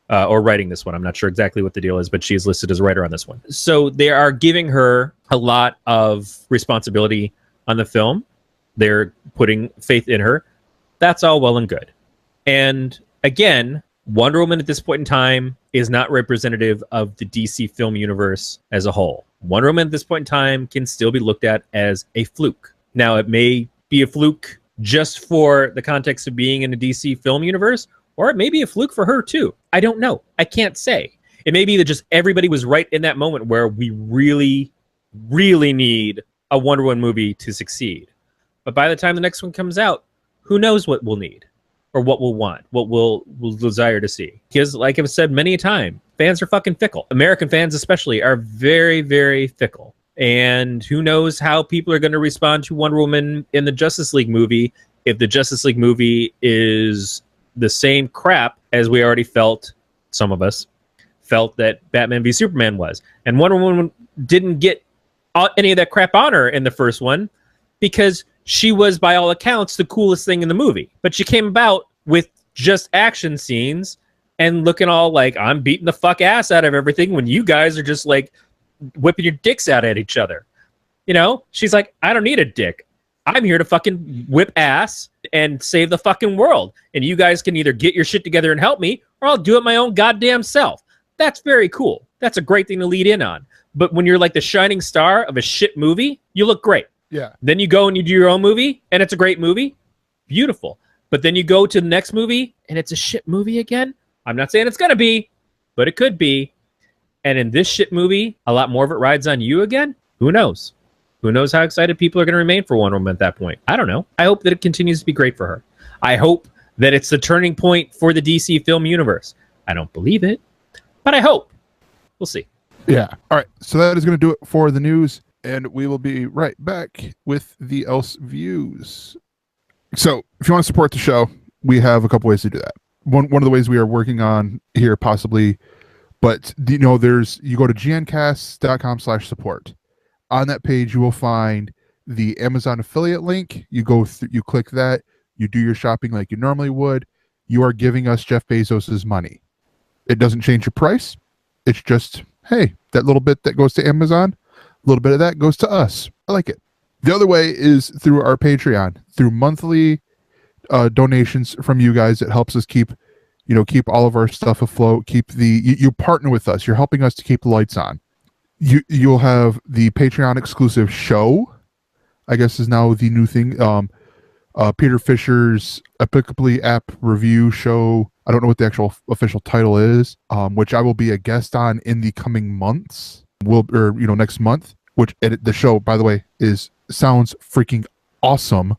Or writing this one. I'm not sure exactly what the deal is, but she is listed as a writer on this one. So they are giving her a lot of responsibility on the film. They're putting faith in her. That's all well and good. And again, Wonder Woman at this point in time is not representative of the DC film universe as a whole. Wonder Woman at this point in time can still be looked at as a fluke. Now, it may be a fluke just for the context of being in the DC film universe, or it may be a fluke for her too. I don't know. I can't say. It may be that just everybody was right in that moment where we really, really need a Wonder Woman movie to succeed. But by the time the next one comes out, who knows what we'll need or what we'll want, what we'll desire to see. Because like I've said many a time, fans are fucking fickle. American fans especially are very, very fickle. And who knows how people are going to respond to Wonder Woman in the Justice League movie if the Justice League movie is the same crap as we already felt, some of us felt that Batman v Superman was. And Wonder Woman didn't get any of that crap on her in the first one because she was, by all accounts, the coolest thing in the movie. But she came about with just action scenes and looking all like, I'm beating the fuck ass out of everything when you guys are just like whipping your dicks out at each other. You know, she's like, I don't need a dick. I'm here to fucking whip ass and save the fucking world. And you guys can either get your shit together and help me, or I'll do it my own goddamn self. That's very cool. That's a great thing to lead in on. But when you're like the shining star of a shit movie, you look great. Yeah. Then you go and you do your own movie, and it's a great movie. Beautiful. But then you go to the next movie, and it's a shit movie again. I'm not saying it's going to be, but it could be. And in this shit movie, a lot more of it rides on you again. Who knows? Who knows how excited people are going to remain for Wonder Woman at that point? I don't know. I hope that it continues to be great for her. I hope that it's the turning point for the DC film universe. I don't believe it, but I hope. We'll see. Yeah. All right. So that is going to do it for the news, and we will be right back with the ElseViews. So if you want to support the show, we have a couple ways to do that. One of the ways we are working on here, possibly, but you know, you go to gncast.com/support. On that page, you will find the Amazon affiliate link. You go through, you click that, you do your shopping like you normally would. You are giving us Jeff Bezos's money. It doesn't change your price. It's just, hey, that little bit that goes to Amazon, a little bit of that goes to us. I like it. The other way is through our Patreon, through monthly donations from you guys. It helps us keep all of our stuff afloat. You partner with us. You're helping us to keep the lights on. You'll have the Patreon exclusive show, I guess is now the new thing. Peter Fisher's Applicably app review show. I don't know what the actual official title is, which I will be a guest on in the coming months. Next month. Which the show, by the way, sounds freaking awesome.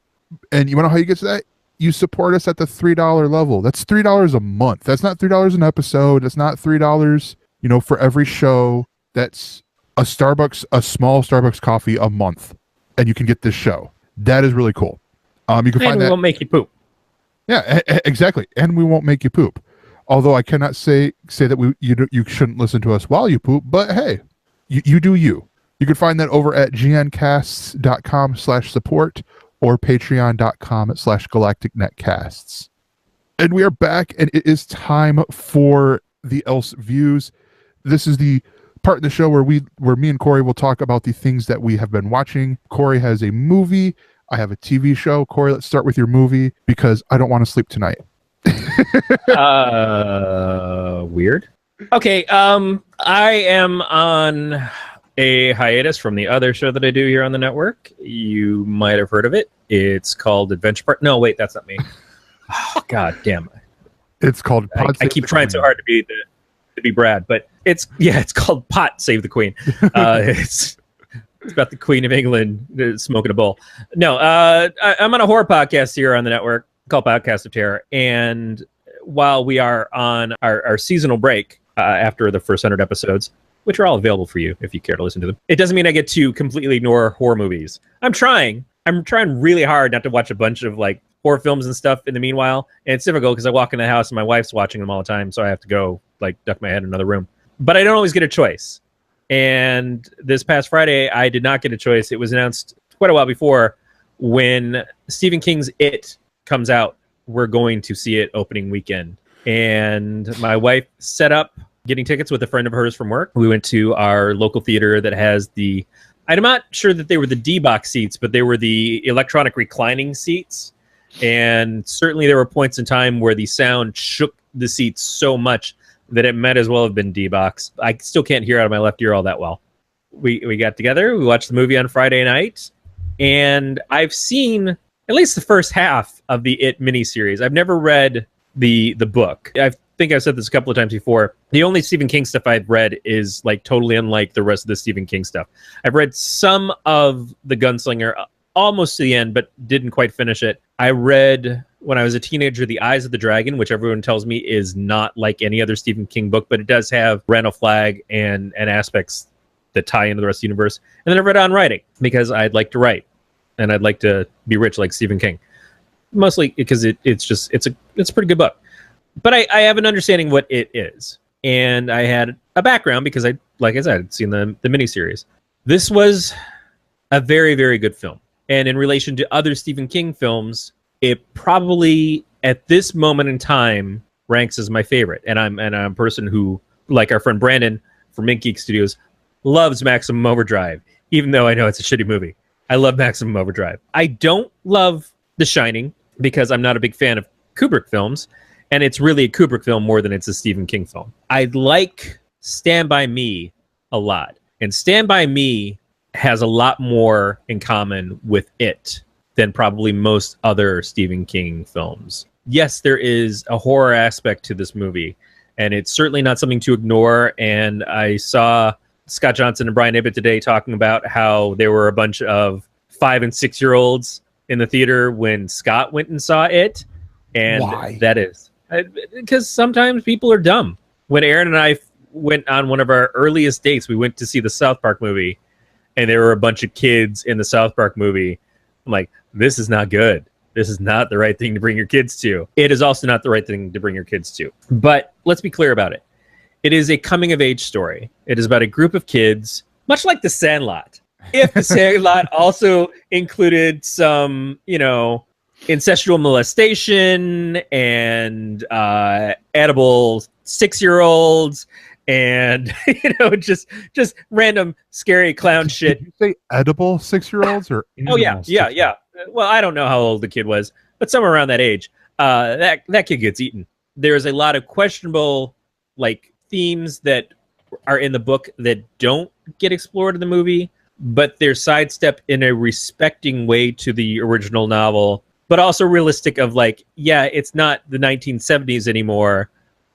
And you want to know how you get to that? You support us at the $3 level. That's $3 a month. That's not $3 an episode. That's not $3, for every show. That's a small Starbucks coffee a month, and you can get this show. That is really cool. You can find that. And we won't make you poop. Yeah, exactly. And we won't make you poop. Although I cannot say that you shouldn't listen to us while you poop, but hey, you do you. You can find that over at gncasts.com/support or patreon.com/galacticnetcasts. And we are back, and it is time for the ElseViews. This is the part of the show where me and Corey will talk about the things that we have been watching. Corey has a movie. I have a TV show. Corey, let's start with your movie because I don't want to sleep tonight. Weird. Okay. I am on a hiatus from the other show that I do here on the network. You might have heard of it. It's called Adventure Park. No, wait, that's not me. Oh, God damn it. It's called Pod I keep trying so hard to be Brad, but it's called Pot Save the Queen. It's about the Queen of England smoking a bowl. No, I'm on a horror podcast here on the network called Podcast of Terror. And while we are on our seasonal break after the first 100 episodes, which are all available for you if you care to listen to them, it doesn't mean I get to completely ignore horror movies. I'm trying really hard not to watch a bunch of like horror films and stuff in the meanwhile. And it's difficult because I walk in the house and my wife's watching them all the time. So I have to go like duck my head in another room. But I don't always get a choice. And this past Friday, I did not get a choice. It was announced quite a while before when Stephen King's It comes out. We're going to see it opening weekend. And my wife set up getting tickets with a friend of hers from work. We went to our local theater that has the I'm not sure that they were the D-box seats, but they were the electronic reclining seats. And certainly there were points in time where the sound shook the seats so much that it might as well have been D-box. I still can't hear out of my left ear all that well. We got together, we watched the movie on Friday night, and I've seen at least the first half of the It miniseries. I've never read the book. I think I've said this a couple of times before. The only Stephen King stuff I've read is like totally unlike the rest of the Stephen King stuff. I've read some of The Gunslinger almost to the end, but didn't quite finish it. I read, when I was a teenager, The Eyes of the Dragon, which everyone tells me is not like any other Stephen King book, but it does have Randall Flagg and aspects that tie into the rest of the universe. And then I read On Writing, because I'd like to write, and I'd like to be rich like Stephen King. Mostly because it's a pretty good book. But I have an understanding what it is. And I had a background because like I said, I'd seen the miniseries. This was a very, very good film. And in relation to other Stephen King films, it probably, at this moment in time, ranks as my favorite. And I'm a person who, like our friend Brandon from Mint Geek Studios, loves Maximum Overdrive, even though I know it's a shitty movie. I love Maximum Overdrive. I don't love The Shining because I'm not a big fan of Kubrick films, and it's really a Kubrick film more than it's a Stephen King film. I like Stand By Me a lot, and Stand By Me has a lot more in common with it than probably most other Stephen King films. Yes, there is a horror aspect to this movie, and it's certainly not something to ignore. And I saw Scott Johnson and Brian Ibbett today talking about how there were a bunch of 5 and 6 year olds in the theater when Scott went and saw it. And why? That is because sometimes people are dumb. When Aaron and I went on one of our earliest dates, we went to see the South Park movie, and there were a bunch of kids in the South Park movie. I'm like, this is not good. This is not the right thing to bring your kids to. It is also not the right thing to bring your kids to. But let's be clear about it. It is a coming-of-age story. It is about a group of kids, much like The Sandlot. If The Sandlot also included some, incestual molestation and edible 6-year-olds and just random scary clown shit. Did you say edible 6-year-olds or Oh yeah. Well, I don't know how old the kid was, but somewhere around that age. That kid gets eaten. There's a lot of questionable themes that are in the book that don't get explored in the movie, but they're sidestepped in a respecting way to the original novel, but also realistic of it's not the 1970s anymore.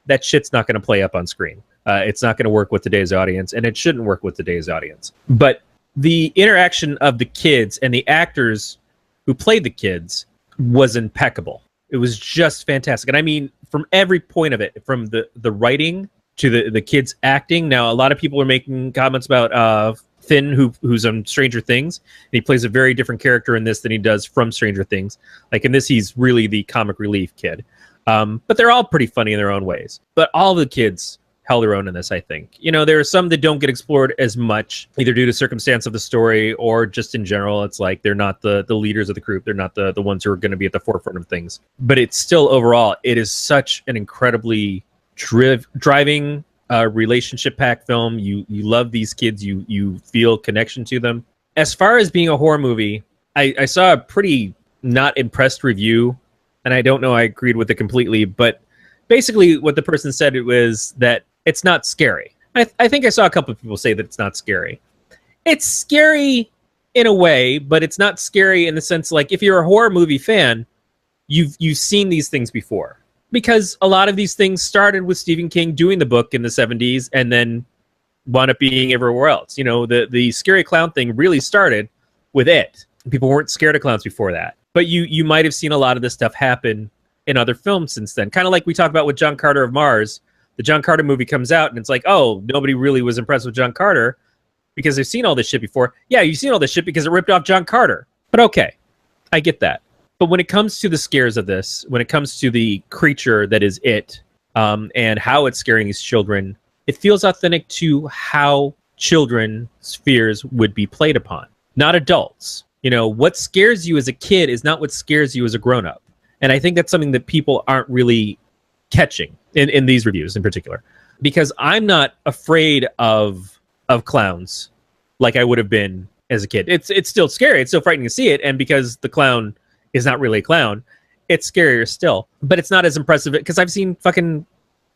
That shit's not going to play up on screen. It's not going to work with today's audience, and it shouldn't work with today's audience. But the interaction of the kids and the actors who played the kids was impeccable. It was just fantastic. And I mean, from every point of it, from the writing to the kids acting. Now, a lot of people are making comments about Finn, who's on Stranger Things, and he plays a very different character in this than he does from Stranger Things. Like in this, he's really the comic relief kid. But they're all pretty funny in their own ways. But all the kids held their own in this, I think. There are some that don't get explored as much, either due to circumstance of the story or just in general. It's like they're not the leaders of the group. They're not the ones who are going to be at the forefront of things. But it's still, overall, it is such an incredibly driving relationship packed film. You love these kids. You feel connection to them. As far as being a horror movie, I saw a pretty not impressed review, and I don't know I agreed with it completely, but basically what the person said was that it's not scary. I think I saw a couple of people say that it's not scary. It's scary in a way, but it's not scary in the sense if you're a horror movie fan, you've seen these things before. Because a lot of these things started with Stephen King doing the book in the 70s and then wound up being everywhere else. The scary clown thing really started with it. People weren't scared of clowns before that. But you might have seen a lot of this stuff happen in other films since then. Kind of like we talked about with John Carter of Mars. The John Carter movie comes out and it's like, oh, nobody really was impressed with John Carter because they've seen all this shit before. Yeah, you've seen all this shit because it ripped off John Carter. But okay, I get that. But when it comes to the scares of this, when it comes to the creature that is it, and how it's scaring these children, it feels authentic to how children's fears would be played upon, not adults. What scares you as a kid is not what scares you as a grown-up. And I think that's something that people aren't really catching in these reviews in particular. Because I'm not afraid of clowns like I would have been as a kid. It's still scary. It's still frightening to see it, and because the clown is not really a clown, it's scarier still. But it's not as impressive because I've seen fucking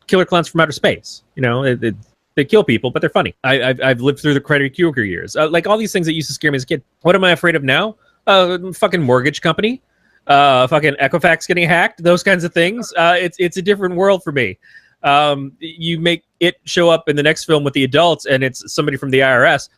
killer clowns from outer space. You know, they kill people, but they're funny. I've lived through the Freddy Krueger years. Like all these things that used to scare me as a kid. What am I afraid of now? Fucking mortgage company. Fucking Equifax getting hacked. Those kinds of things. It's a different world for me. You make it show up in the next film with the adults, and it's somebody from the IRS.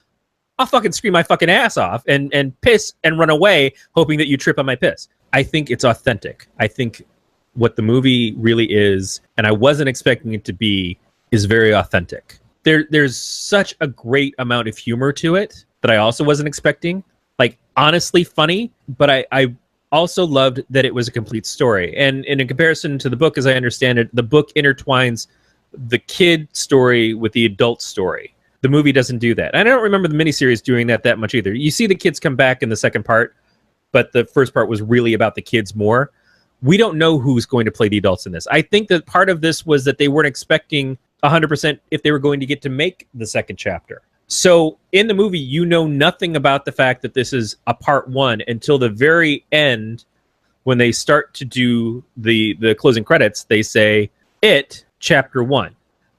I'll fucking scream my fucking ass off and piss and run away, hoping that you trip on my piss. I think it's authentic. I think what the movie really is, and I wasn't expecting it to be, is very authentic. There's such a great amount of humor to it that I also wasn't expecting. Like, honestly funny, but I also loved that it was a complete story. And in comparison to the book, as I understand it, the book intertwines the kid story with the adult story. The movie doesn't do that. And I don't remember the miniseries doing that much either. You see the kids come back in the second part, but the first part was really about the kids more. We don't know who's going to play the adults in this. I think that part of this was that they weren't expecting 100% if they were going to get to make the second chapter. So in the movie, you know nothing about the fact that this is a part one until the very end, when they start to do the closing credits. They say, "It, chapter 1."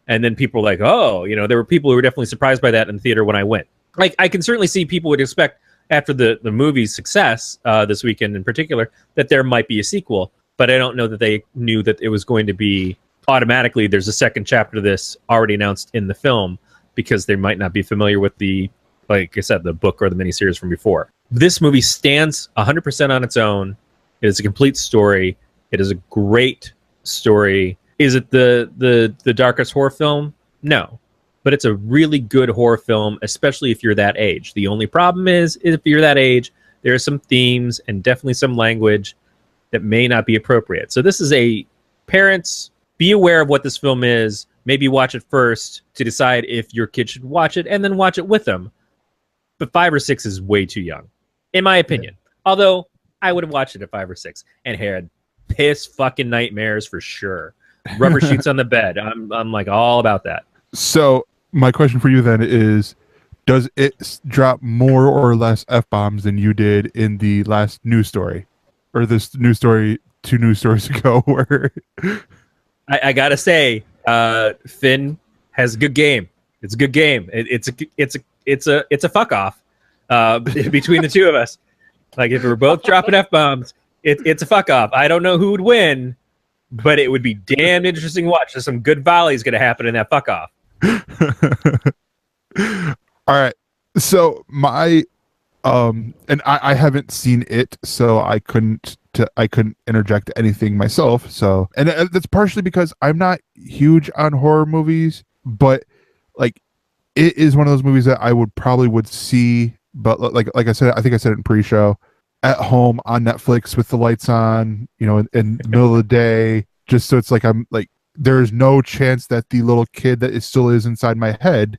And then people are like, oh, you know, there were people who were definitely surprised by that in the theater when I went. Like, I can certainly see people would expect, after the movie's success this weekend in particular, that there might be a sequel. But I don't know that they knew that it was going to be automatically, there's a second chapter of this already announced in the film, because they might not be familiar with the, like I said, the book or the miniseries from before. This movie stands 100% on its own. It is a complete story. It is a great story. Is it the darkest horror film? No. But it's a really good horror film, especially if you're that age. The only problem is, if you're that age, there are some themes and definitely some language that may not be appropriate. So this is a parents, be aware of what this film is. Maybe watch it first to decide if your kid should watch it, and then watch it with them. But 5 or 6 is way too young, in my opinion. Yeah. Although I would have watched it at 5 or 6 and had piss fucking nightmares for sure. Rubber sheets on the bed. I'm like all about that. So my question for you then is, does it drop more or less F-bombs than you did in the last news story? Or this news story 2 news stories ago where... I gotta say, Finn has a good game. It's a good game. It's a fuck off between the two of us. Like, if we're both dropping F-bombs, it's a fuck off. I don't know who would win, but it would be damn interesting to watch. There's some good volleys going to happen in that fuck off. All right. So my and I haven't seen it, so I couldn't interject anything myself. So, and that's partially because I'm not huge on horror movies, but like, it is one of those movies that I would see, but like I said, I think I said it in pre-show, at home on Netflix with the lights on, you know, in the middle of the day, just so it's like, I'm like, there's no chance that the little kid that still is inside my head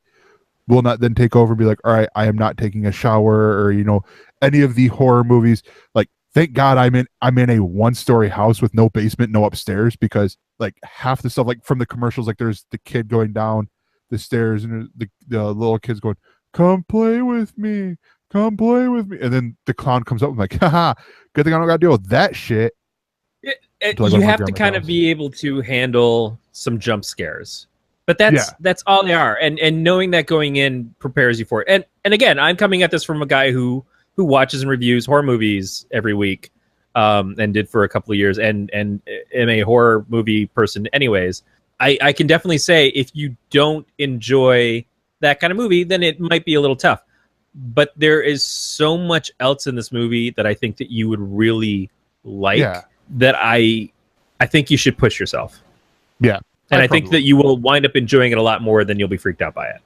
will not then take over and be like, all right, I am not taking a shower, or, you know, any of the horror movies. Like, thank God I'm in a 1-story house with no basement, no upstairs, because like half the stuff, like from the commercials, like there's the kid going down the stairs and the little kid's going, come play with me, and then the clown comes up and like, haha, good thing I don't gotta deal with that shit. You have to kind of be able to handle some jump scares, but that's all they are, and knowing that going in prepares you for it. And again, I'm coming at this from a guy who watches and reviews horror movies every week, and did for a couple of years, and am a horror movie person anyways. I can definitely say, if you don't enjoy that kind of movie, then it might be a little tough. But there is so much else in this movie that I think that you would really like, that I think you should push yourself. Yeah. And I think that you will wind up enjoying it a lot more than you'll be freaked out by it.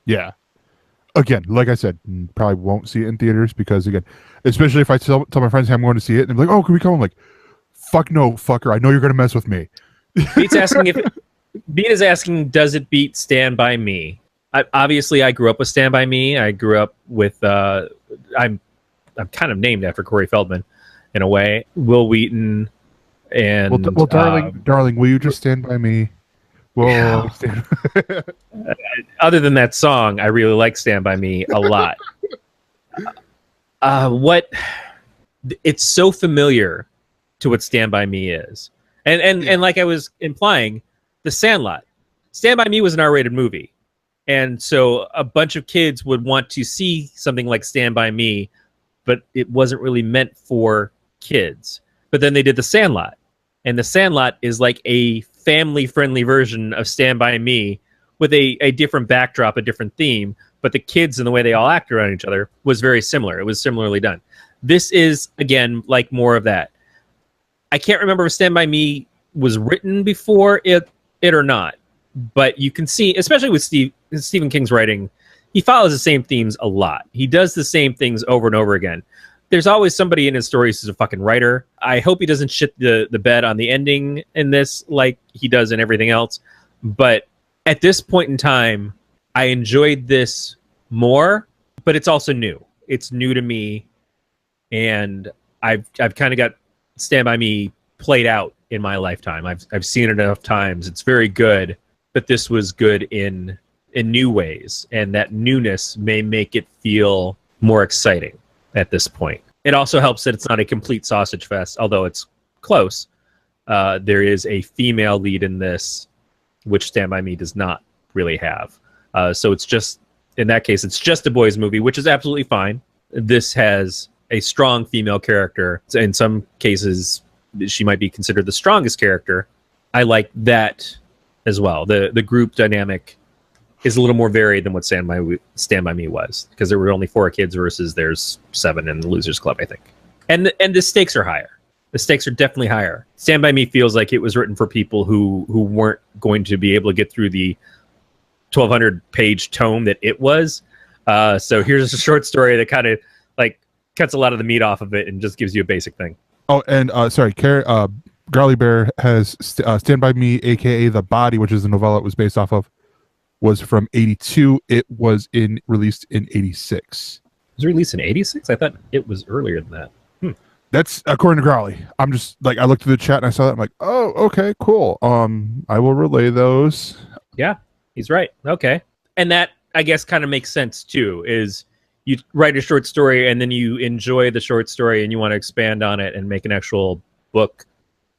Yeah. Again, like I said, probably won't see it in theaters, because again, especially if I tell my friends, hey, I'm going to see it, and they're like, oh, can we come? I'm like, fuck no, fucker. I know you're going to mess with me. Beat is asking, does it beat Stand By Me? Obviously, I grew up with Stand By Me. I grew up with, I'm kind of named after Corey Feldman in a way, Will Wheaton, and well, darling, will you just stand by me? Well, other than that song, I really like Stand By Me a lot. What it's so familiar to what Stand By Me is, and like I was implying, The Sandlot. Stand By Me was an R-rated movie, and so a bunch of kids would want to see something like Stand By Me, but it wasn't really meant for kids. But then they did The Sandlot, and The Sandlot is like a family-friendly version of Stand By Me with a different backdrop, a different theme, but the kids and the way they all act around each other was very similar. It was similarly done. This is, again, like more of that. I can't remember if Stand By Me was written before it or not, but you can see, especially with Stephen King's writing, he follows the same themes a lot. He does the same things over and over again. There's always somebody in his stories who's a fucking writer. I hope he doesn't shit the bed on the ending in this like he does in everything else. But at this point in time, I enjoyed this more, but it's also new. It's new to me, and I've kind of got Stand By Me played out in my lifetime. I've seen it enough times. It's very good, but this was good in new ways, and that newness may make it feel more exciting at this point. It also helps that it's not a complete sausage fest, although it's close. There is a female lead in this, which Stand By Me does not really have. So it's just, in that case, it's just a boys' movie, which is absolutely fine. This has a strong female character. In some cases, she might be considered the strongest character. I like that as well. The group dynamic is a little more varied than what Stand By Me was, because there were only 4 kids versus there's 7 in the Losers Club, I think. And the stakes are higher. The stakes are definitely higher. Stand By Me feels like it was written for people who weren't going to be able to get through the 1,200-page tome that it was. So here's a short story that kind of like cuts a lot of the meat off of it and just gives you a basic thing. Oh, and sorry, Growly Bear has Stand By Me, aka The Body, which is the novella it was based off of, was from 82. It was released in 86. Was it released in 86? I thought it was earlier than that. That's according to Growly. I'm just like, I looked through the chat and I saw that. I'm like, oh, okay, cool. I will relay those. Yeah, he's right. Okay. And that, I guess, kind of makes sense too, is you write a short story and then you enjoy the short story and you want to expand on it and make an actual book,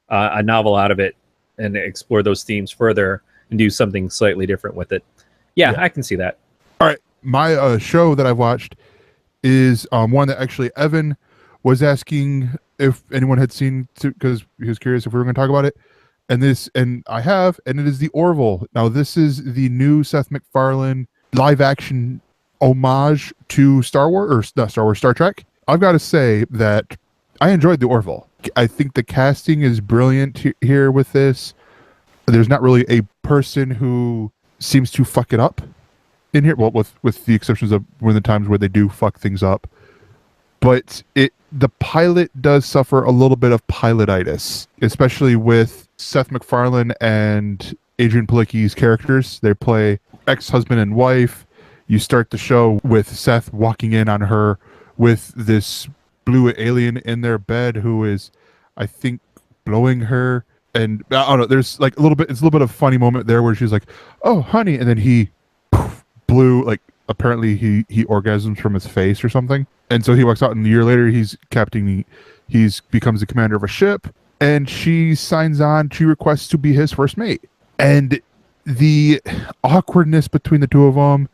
a novel out of it, and explore those themes further and do something slightly different with it. Yeah. I can see that. All right. My show that I've watched is one that actually Evan was asking if anyone had seen, because he was curious if we were going to talk about it. And I have, and it is the Orville. Now, this is the new Seth MacFarlane live action homage to Star Trek. I've got to say that I enjoyed the Orville. I think the casting is brilliant here with this. There's not really a person who seems to fuck it up in here. Well, with the exceptions of one of the times where they do fuck things up. But the pilot does suffer a little bit of pilotitis, especially with Seth MacFarlane and Adrian Palicki's characters. They play ex-husband and wife. You start the show with Seth walking in on her with this blue alien in their bed who is, I think, blowing her. And I don't know, there's like it's a little bit of a funny moment there where she's like, "Oh, honey," and then he blew, like, apparently he orgasms from his face or something. And so he walks out, and a year later he's becomes the commander of a ship, and she signs on. She requests to be his first mate. And the awkwardness between the two of them,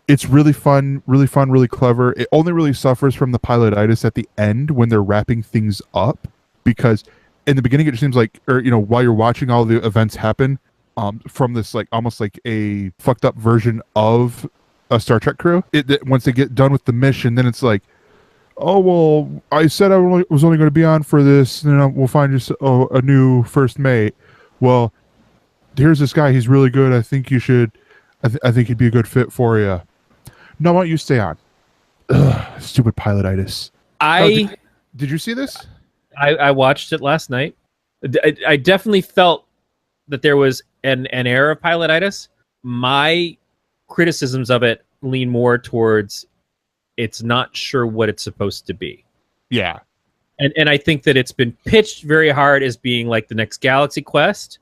it's really fun, really clever. It only really suffers from the pilotitis at the end when they're wrapping things up, because in the beginning it seems like, or while you're watching all the events happen, from this like almost like a fucked up version of a Star Trek crew. Once they get done with the mission, then it's like, oh well, I said I was only going to be on for this, and then we'll find you a new first mate. Well, here's this guy. He's really good. I think you should. I think he'd be a good fit for you. No, why don't you stay on? Ugh, stupid pilotitis. Did you see this? I watched it last night. I definitely felt that there was an air of pilotitis. My criticisms of it lean more towards it's not sure what it's supposed to be. Yeah. And I think that it's been pitched very hard as being like the next Galaxy Quest.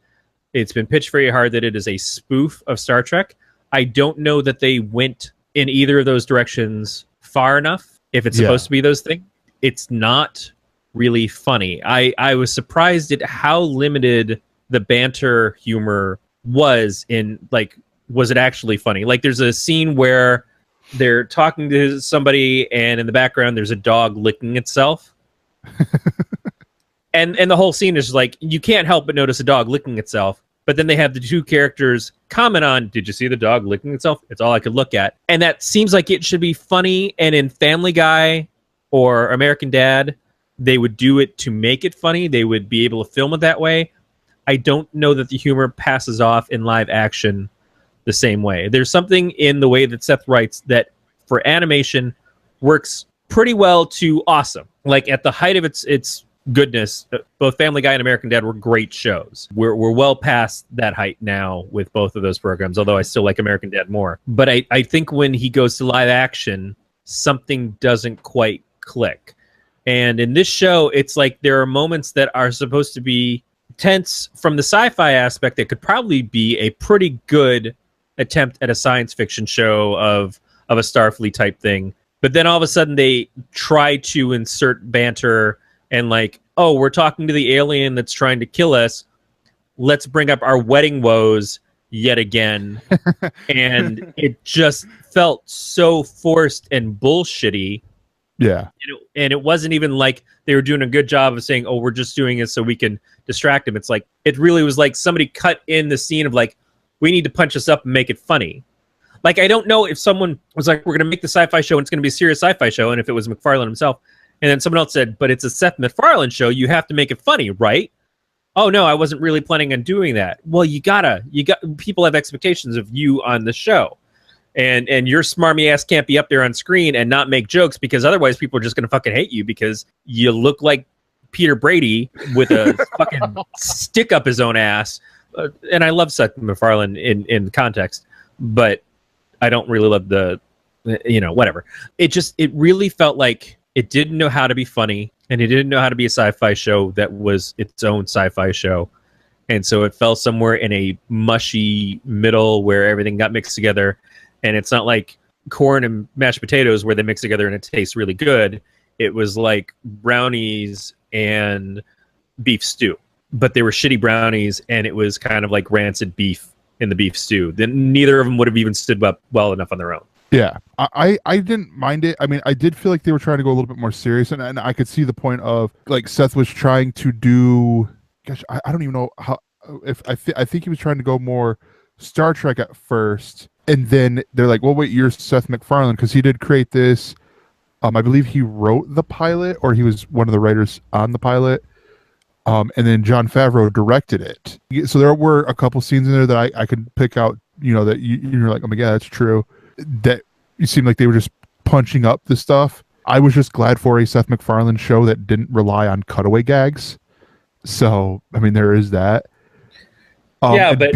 It's been pitched very hard that it is a spoof of Star Trek. I don't know that they went in either of those directions far enough if it's supposed to be those things. It's not really funny. I was surprised at how limited the banter humor was in, like, was it actually funny? Like, there's a scene where they're talking to somebody and in the background there's a dog licking itself. and the whole scene is like, you can't help but notice a dog licking itself. But then they have the two characters comment on, did you see the dog licking itself? It's all I could look at. And that seems like it should be funny. And in Family Guy or American Dad, they would do it to make it funny. They would be able to film it that way. I don't know that the humor passes off in live action the same way. There's something in the way that Seth writes that for animation works pretty well to awesome. Like at the height of its goodness, both Family Guy and American Dad were great shows. We're well past that height now with both of those programs, although I still like American Dad more. But I think when he goes to live action, something doesn't quite click. And in this show, it's like there are moments that are supposed to be tense from the sci-fi aspect that could probably be a pretty good attempt at a science fiction show of a Starfleet type thing. But then all of a sudden they try to insert banter and like, oh, we're talking to the alien that's trying to kill us. Let's bring up our wedding woes yet again. And it just felt so forced and bullshitty. Yeah. And it wasn't even like they were doing a good job of saying, oh, we're just doing it so we can distract him. It's like, it really was like somebody cut in the scene of like, we need to punch this up and make it funny. Like, I don't know if someone was like, we're going to make the sci-fi show and it's going to be a serious sci-fi show. And if it was MacFarlane himself, and then someone else said, but it's a Seth MacFarlane show, you have to make it funny, right? Oh, no, I wasn't really planning on doing that. Well, people have expectations of you on the show. And your smarmy ass can't be up there on screen and not make jokes, because otherwise people are just going to fucking hate you because you look like Peter Brady with a fucking stick up his own ass. And I love Seth MacFarlane in context, but I don't really love the, whatever. It really felt like it didn't know how to be funny, and it didn't know how to be a sci-fi show that was its own sci-fi show. And so it fell somewhere in a mushy middle where everything got mixed together. And it's not like corn and mashed potatoes where they mix together and it tastes really good. It was like brownies and beef stew, but they were shitty brownies, and it was kind of like rancid beef in the beef stew. Then neither of them would have even stood up well enough on their own. Yeah, I didn't mind it. I mean, I did feel like they were trying to go a little bit more serious, and I could see the point of, like, Seth was trying to do, gosh, I don't even know how, I think he was trying to go more Star Trek at first, and then they're like, well, wait, you're Seth MacFarlane, because he did create this, I believe he wrote the pilot, or he was one of the writers on the pilot, and then Jon Favreau directed it. So there were a couple scenes in there that I could pick out, that you're like, oh my God, that's true. That it seemed like they were just punching up the stuff. I was just glad for a Seth MacFarlane show that didn't rely on cutaway gags. So, I mean, there is that. Yeah, but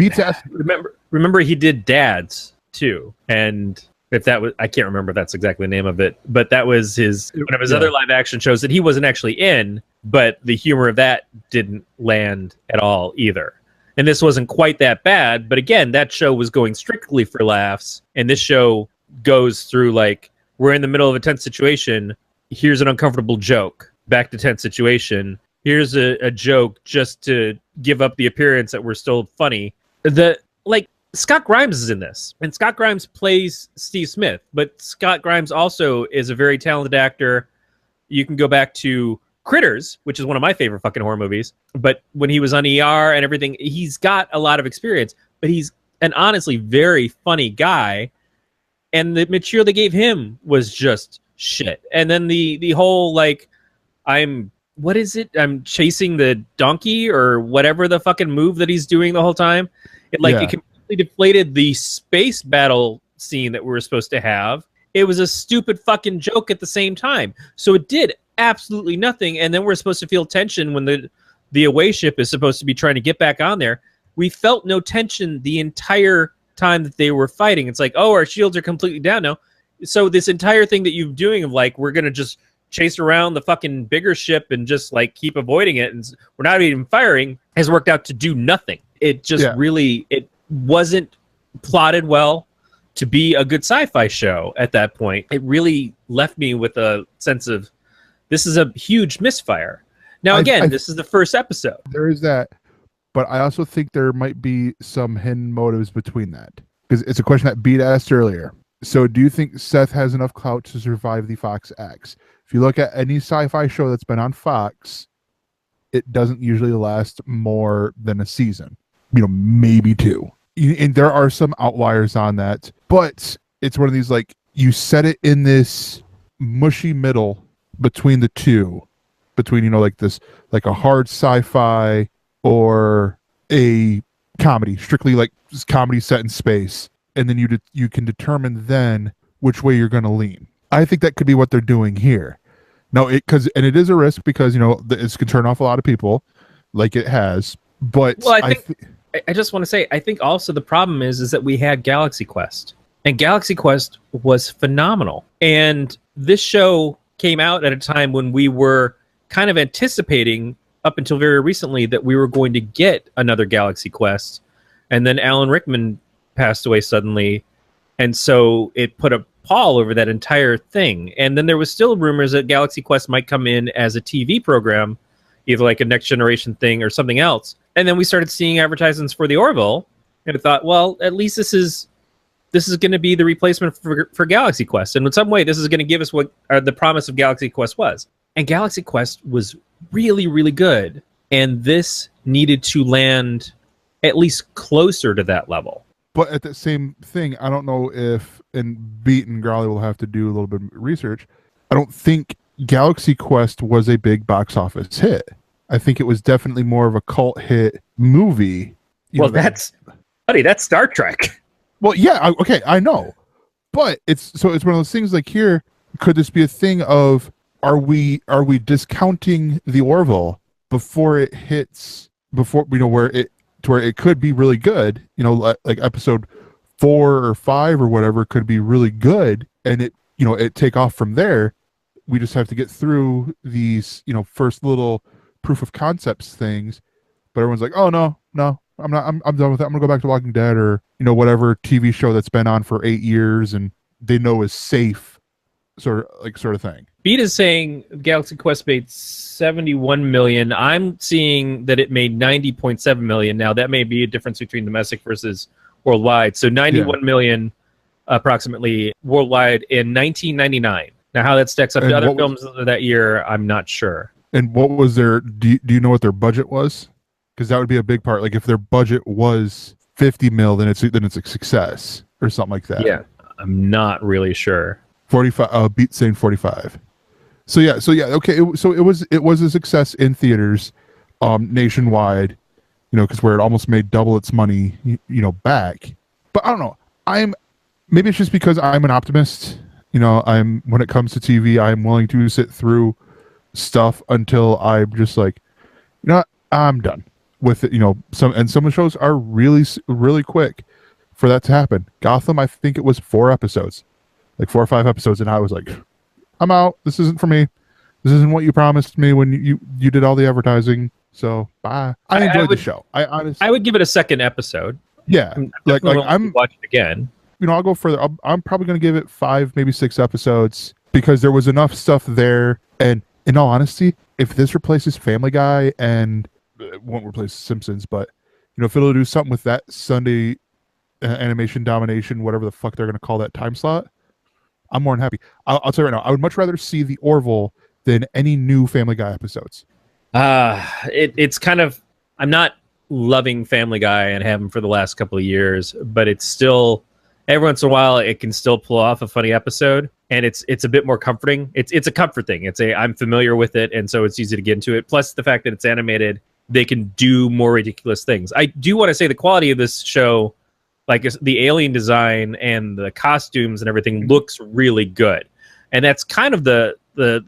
remember he did Dads too, and if that was, I can't remember if that's exactly the name of it, but that was one of his other live action shows that he wasn't actually in, but the humor of that didn't land at all either. And this wasn't quite that bad, but again, that show was going strictly for laughs, and this show goes through like, we're in the middle of a tense situation, here's an uncomfortable joke, back to tense situation, here's a joke just to give up the appearance that we're still funny. Scott Grimes is in this, and Scott Grimes plays Steve Smith, but Scott Grimes also is a very talented actor. You can go back to Critters, which is one of my favorite fucking horror movies, but when he was on ER and everything, he's got a lot of experience, but he's an honestly very funny guy, and the material they gave him was just shit. And then the whole, like, I'm chasing the donkey or whatever the fucking move that he's doing the whole time. It completely deflated the space battle scene that we were supposed to have. It was a stupid fucking joke at the same time. So it did absolutely nothing. And then we're supposed to feel tension when the away ship is supposed to be trying to get back on there. We felt no tension the entire time that they were fighting. It's like, oh, our shields are completely down now. So this entire thing that you're doing of like, we're going to just chase around the fucking bigger ship and just like keep avoiding it, and we're not even firing, has worked out to do nothing. It just really, it wasn't plotted well. to be a good sci-fi show at that point. It really left me with a sense of this is a huge misfire. Now, again, this is the first episode. There is that, but I also think there might be some hidden motives between that, because it's a question that Beat asked earlier. So do you think Seth has enough clout to survive the Fox X? If you look at any sci-fi show that's been on Fox, it doesn't usually last more than a season, maybe 2. And there are some outliers on that, but it's one of these, like, you set it in this mushy middle between the two, between, like this, like a hard sci-fi or a comedy, strictly like comedy set in space. And then you can determine then which way you're going to lean. I think that could be what they're doing here. No, it is a risk because, it's can turn off a lot of people like it has. But well, I just want to say, I think also the problem is that we had Galaxy Quest, and Galaxy Quest was phenomenal. And this show came out at a time when we were kind of anticipating, up until very recently, that we were going to get another Galaxy Quest. And then Alan Rickman passed away suddenly. And so it put a pall over that entire thing. And then there was still rumors that Galaxy Quest might come in as a TV program, either like a Next Generation thing or something else. And then we started seeing advertisements for the Orville, and I thought, well, at least this is going to be the replacement for Galaxy Quest. And in some way, this is going to give us what the promise of Galaxy Quest was. And Galaxy Quest was really, really good. And this needed to land at least closer to that level. But at the same thing, I don't know if, and Beat and Growly will have to do a little bit of research, I don't think Galaxy Quest was a big box office hit. I think it was definitely more of a cult hit movie. That's Star Trek. Well, yeah, okay, I know. But it's one of those things like here, could this be a thing of, are we discounting the Orville before it hits, where it could be really good, like episode 4 or 5 or whatever could be really good, and it take off from there. We just have to get through these, first little proof of concepts things, but everyone's like, oh no, I'm done with that. I'm gonna go back to Walking Dead or, whatever TV show that's been on for 8 years and they know is safe, sort of thing. Beat is saying Galaxy Quest made $71 million. I'm seeing that it made $90.7 million. Now that may be a difference between domestic versus worldwide. So $91 million approximately worldwide in 1999. Now how that stacks up to other films of that year, I'm not sure. And what was their? Do you know what their budget was? Because that would be a big part. Like if their budget was 50 mil, then it's a success or something like that. Yeah, I'm not really sure. 45. Beat saying 45. So yeah. Okay. It was a success in theaters, nationwide. Because where it almost made double its money, back. But I don't know. Maybe it's just because I'm an optimist. When it comes to TV, I'm willing to sit through stuff until I'm just like, I'm done with it. Some of the shows are really, really quick for that to happen. Gotham, I think it was 4 episodes, like 4 or 5 episodes, and I was like, I'm out. This isn't for me. This isn't what you promised me when you did all the advertising. So bye. I enjoyed the show. I would give it a second episode. Yeah, I'm watch it again. I'll go further. I'm probably going to give it 5, maybe 6 episodes because there was enough stuff there. And in all honesty, if this replaces Family Guy and it won't replace Simpsons, but if it'll do something with that Sunday animation domination, whatever the fuck they're going to call that time slot, I'm more than happy. I'll tell you right now, I would much rather see the Orville than any new Family Guy episodes. It's kind of, I'm not loving Family Guy and have him for the last couple of years, but it's still, every once in a while it can still pull off a funny episode, and it's a bit more comforting. It's a comfort thing. I'm familiar with it, and so it's easy to get into it. Plus the fact that it's animated, they can do more ridiculous things. I do want to say the quality of this show, like the alien design and the costumes and everything, looks really good. And that's kind of the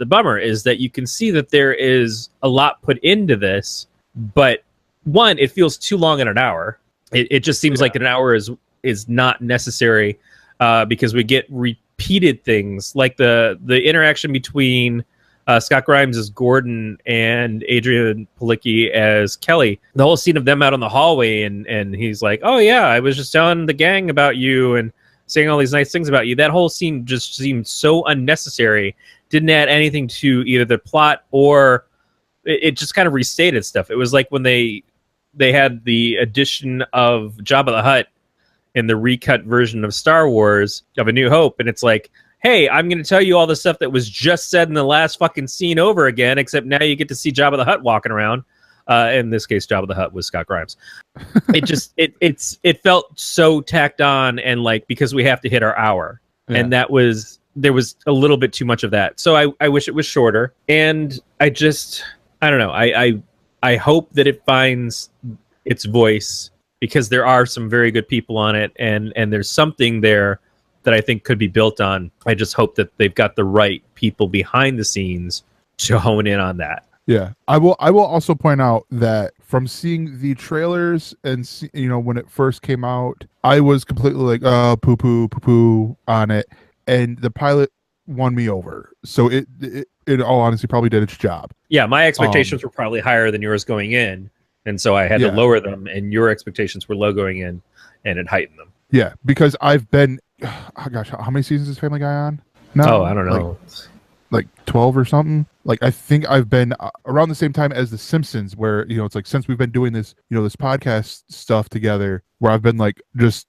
bummer, is that you can see that there is a lot put into this, but one, it feels too long in an hour. It just seems like an hour is not necessary, because we get repeated things like the interaction between Scott Grimes as Gordon and Adrian Palicki as Kelly. The whole scene of them out in the hallway, and he's like, "Oh yeah, I was just telling the gang about you," and saying all these nice things about you. That whole scene just seemed so unnecessary. Didn't add anything to either the plot or it just kind of restated stuff. It was like when they had the addition of Jabba the Hutt in the recut version of Star Wars of A New Hope, and it's like, hey, I'm going to tell you all the stuff that was just said in the last fucking scene over again, except now you get to see Jabba the Hutt walking around. In this case, Jabba the Hutt was Scott Grimes. It just it felt so tacked on, and like because we have to hit our hour, and there was a little bit too much of that. So I wish it was shorter, and I don't know. I hope that it finds its voice because there are some very good people on it, and there's something there that I think could be built on. I just hope that they've got the right people behind the scenes to hone in on that. Yeah, I will also point out that from seeing the trailers and when it first came out, I was completely like, oh, poo on it, and the pilot won me over. So it in all honesty probably did its job. Yeah, my expectations were probably higher than yours going in, and so I had to lower them, and your expectations were low going in, and it heightened them. Yeah, because I've been, oh gosh, how many seasons is Family Guy on? No, I don't know. Like 12 or something. Like I think I've been around the same time as The Simpsons, where it's like since we've been doing this this podcast stuff together, where I've been like just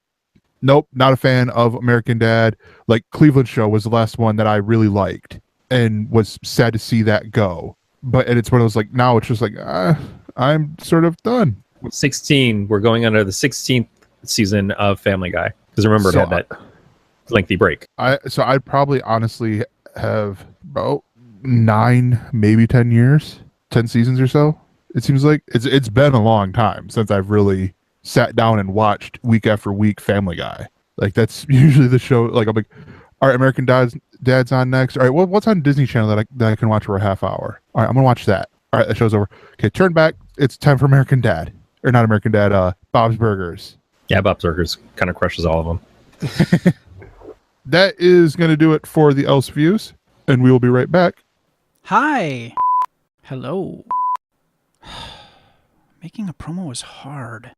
nope, not a fan of American Dad. Like Cleveland Show was the last one that I really liked and was sad to see that go. And it's one of those like now it's just like I'm sort of done. 16, we're going under the 16th season of Family Guy because remember it had that lengthy break. I'd probably honestly have about 9, maybe 10 years, 10 seasons or so. It seems like it's been a long time since I've really sat down and watched week after week Family Guy. Like that's usually the show. Like I'm like, all right, American Dad's on next. All right, what's on Disney Channel that I can watch for a half hour? All right, I'm gonna watch that. All right, that show's over. Okay, turn back. It's time for American Dad, or not American Dad. Bob's Burgers. Yeah, Bob's Burgers kind of crushes all of them. That is going to do it for the ElseViews, and we will be right back. Hi. Hello. Making a promo is hard.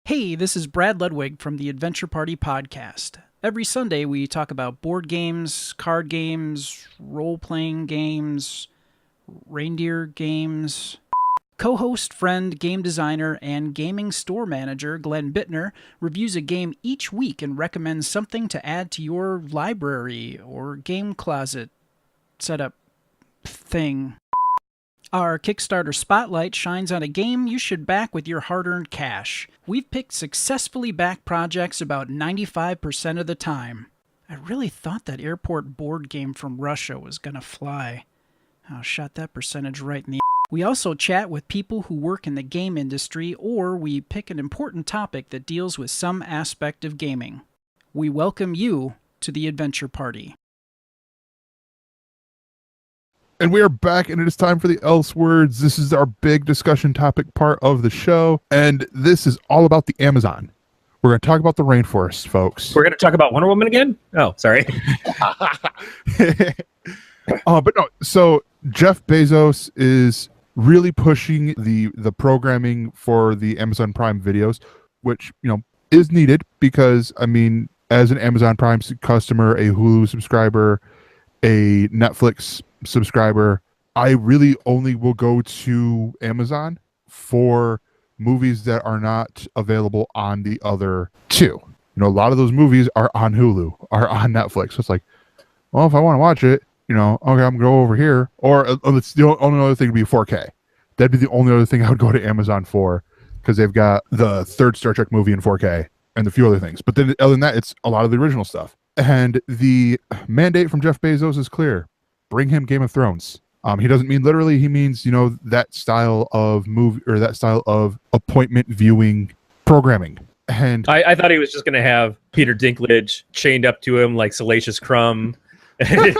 Hey, this is Brad Ludwig from the Adventure Party podcast. Every Sunday we talk about board games, card games, role-playing games, reindeer games. Co-host, friend, game designer, and gaming store manager Glenn Bittner reviews a game each week and recommends something to add to your library or game closet setup thing. Our Kickstarter spotlight shines on a game you should back with your hard-earned cash. We've picked successfully backed projects about 95% of the time. I really thought that airport board game from Russia was gonna fly. I shot that percentage right in the... We also chat with people who work in the game industry, or we pick an important topic that deals with some aspect of gaming. We welcome you to the Adventure Party. And we are back, and it is time for the ElseWords. This is our big discussion topic part of the show, and this is all about the Amazon. We're going to talk about the rainforest, folks. We're going to talk about Wonder Woman again? Oh, sorry. But no, so Jeff Bezos is really pushing the programming for the Amazon Prime videos, which is needed because as an Amazon Prime customer, a Hulu subscriber, a Netflix subscriber, I really only will go to Amazon for movies that are not available on the other two. A lot of those movies are on Hulu, are on Netflix. So it's like, well, if I want to watch it, okay, I'm gonna go over here. Or it's the only other thing to be 4K. That'd be the only other thing I would go to Amazon for, because they've got the third Star Trek movie in 4K and a few other things. But then other than that, it's a lot of the original stuff. And the mandate from Jeff Bezos is clear. Bring him Game of Thrones. He doesn't mean literally, he means, that style of movie or that style of appointment viewing programming. And I thought he was just gonna have Peter Dinklage chained up to him like Salacious Crumb. It's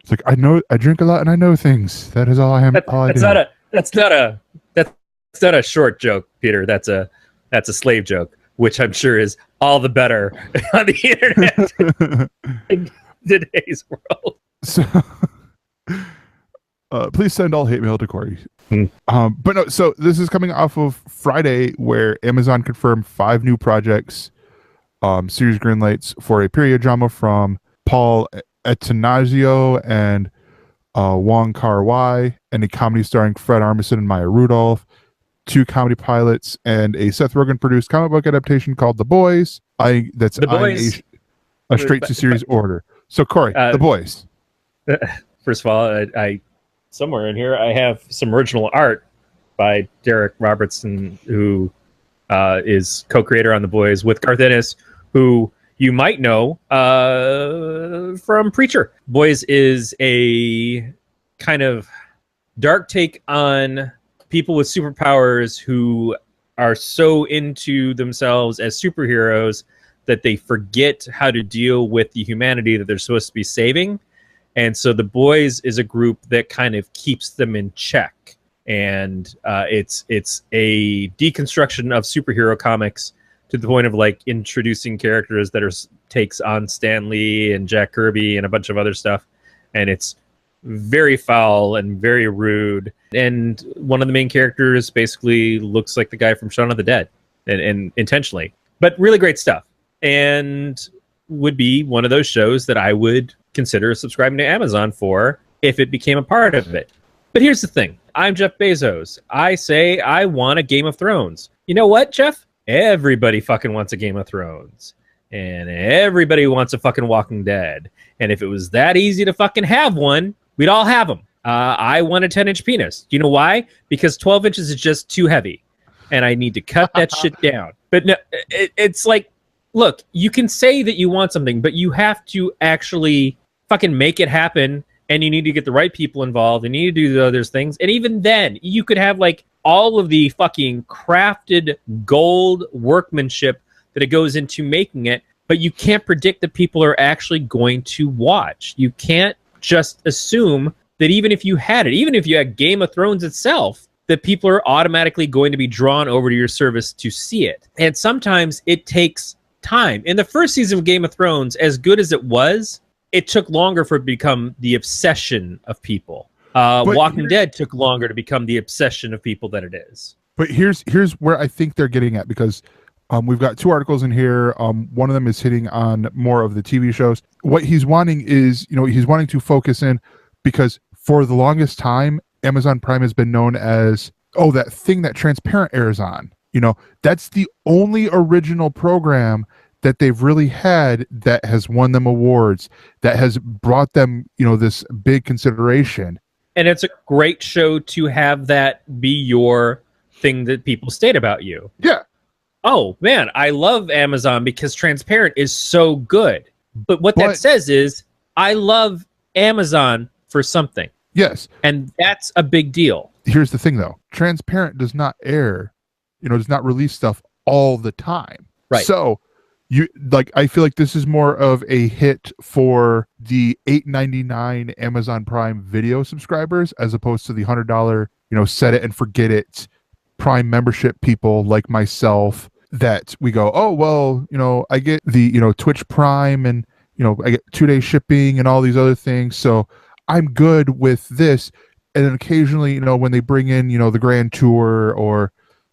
like, I drink a lot and I know things. That is all I am. That's not a short joke, Peter. That's a slave joke, which I'm sure is all the better on the internet in today's world. So, please send all hate mail to Corey. But no, so this is coming off of Friday, where Amazon confirmed 5 new projects series greenlights for a period drama from Paul Atanasio and Wong Kar-wai, and a comedy starring Fred Armisen and Maya Rudolph, 2 comedy pilots, and a Seth Rogen produced comic book adaptation called The Boys. That's The Boys. A straight to series order. So Corey, The Boys. First of all, I somewhere in here I have some original art by Derek Robertson, who is co-creator on The Boys with Garth Ennis, who you might know from Preacher. Boys is a kind of dark take on people with superpowers who are so into themselves as superheroes that they forget how to deal with the humanity that they're supposed to be saving. And so The Boys is a group that kind of keeps them in check. And it's a deconstruction of superhero comics to the point of like introducing characters that are takes on Stan Lee and Jack Kirby and a bunch of other stuff. And it's very foul and very rude. And one of the main characters basically looks like the guy from Shaun of the Dead, and intentionally. But really great stuff. And would be one of those shows that I would consider subscribing to Amazon for if it became a part of it. But here's the thing. I'm Jeff Bezos. I say I want a Game of Thrones. You know what, Jeff? Everybody fucking wants a Game of Thrones. And everybody wants a fucking Walking Dead. And if it was that easy to fucking have one, we'd all have them. I want a 10-inch penis. Do you know why? Because 12 inches is just too heavy. And I need to cut that shit down. But no, it's like, look, you can say that you want something, but you have to actually fucking make it happen. And you need to get the right people involved. And you need to do the other things. And even then, you could have like all of the fucking crafted gold workmanship that it goes into making it. But you can't predict that people are actually going to watch. You can't just assume that even if you had it, even if you had Game of Thrones itself, that people are automatically going to be drawn over to your service to see it. And sometimes it takes time. In the first season of Game of Thrones, as good as it was, it took longer for it to become the obsession of people. Walking Dead took longer to become the obsession of people than it is. But here's where I think they're getting at, because we've got 2 articles in here. One of them is hitting on more of the TV shows. What he's wanting is, he's wanting to focus in, because for the longest time, Amazon Prime has been known as, that thing that Transparent airs on. That's the only original program that they've really had that has won them awards, that has brought them, this big consideration. And it's a great show to have that be your thing that people state about you. Yeah. Oh, man, I love Amazon because Transparent is so good. But what that says is, I love Amazon for something. Yes. And that's a big deal. Here's the thing, though. Transparent does not air, does not release stuff all the time. Right. So, I feel like this is more of a hit for the $8.99 Amazon Prime Video subscribers, as opposed to the $100, set it and forget it Prime membership people like myself, that we go, oh, well, I get the, Twitch Prime, and, I get 2-day shipping and all these other things. So I'm good with this. And then occasionally, when they bring in, the Grand Tour, or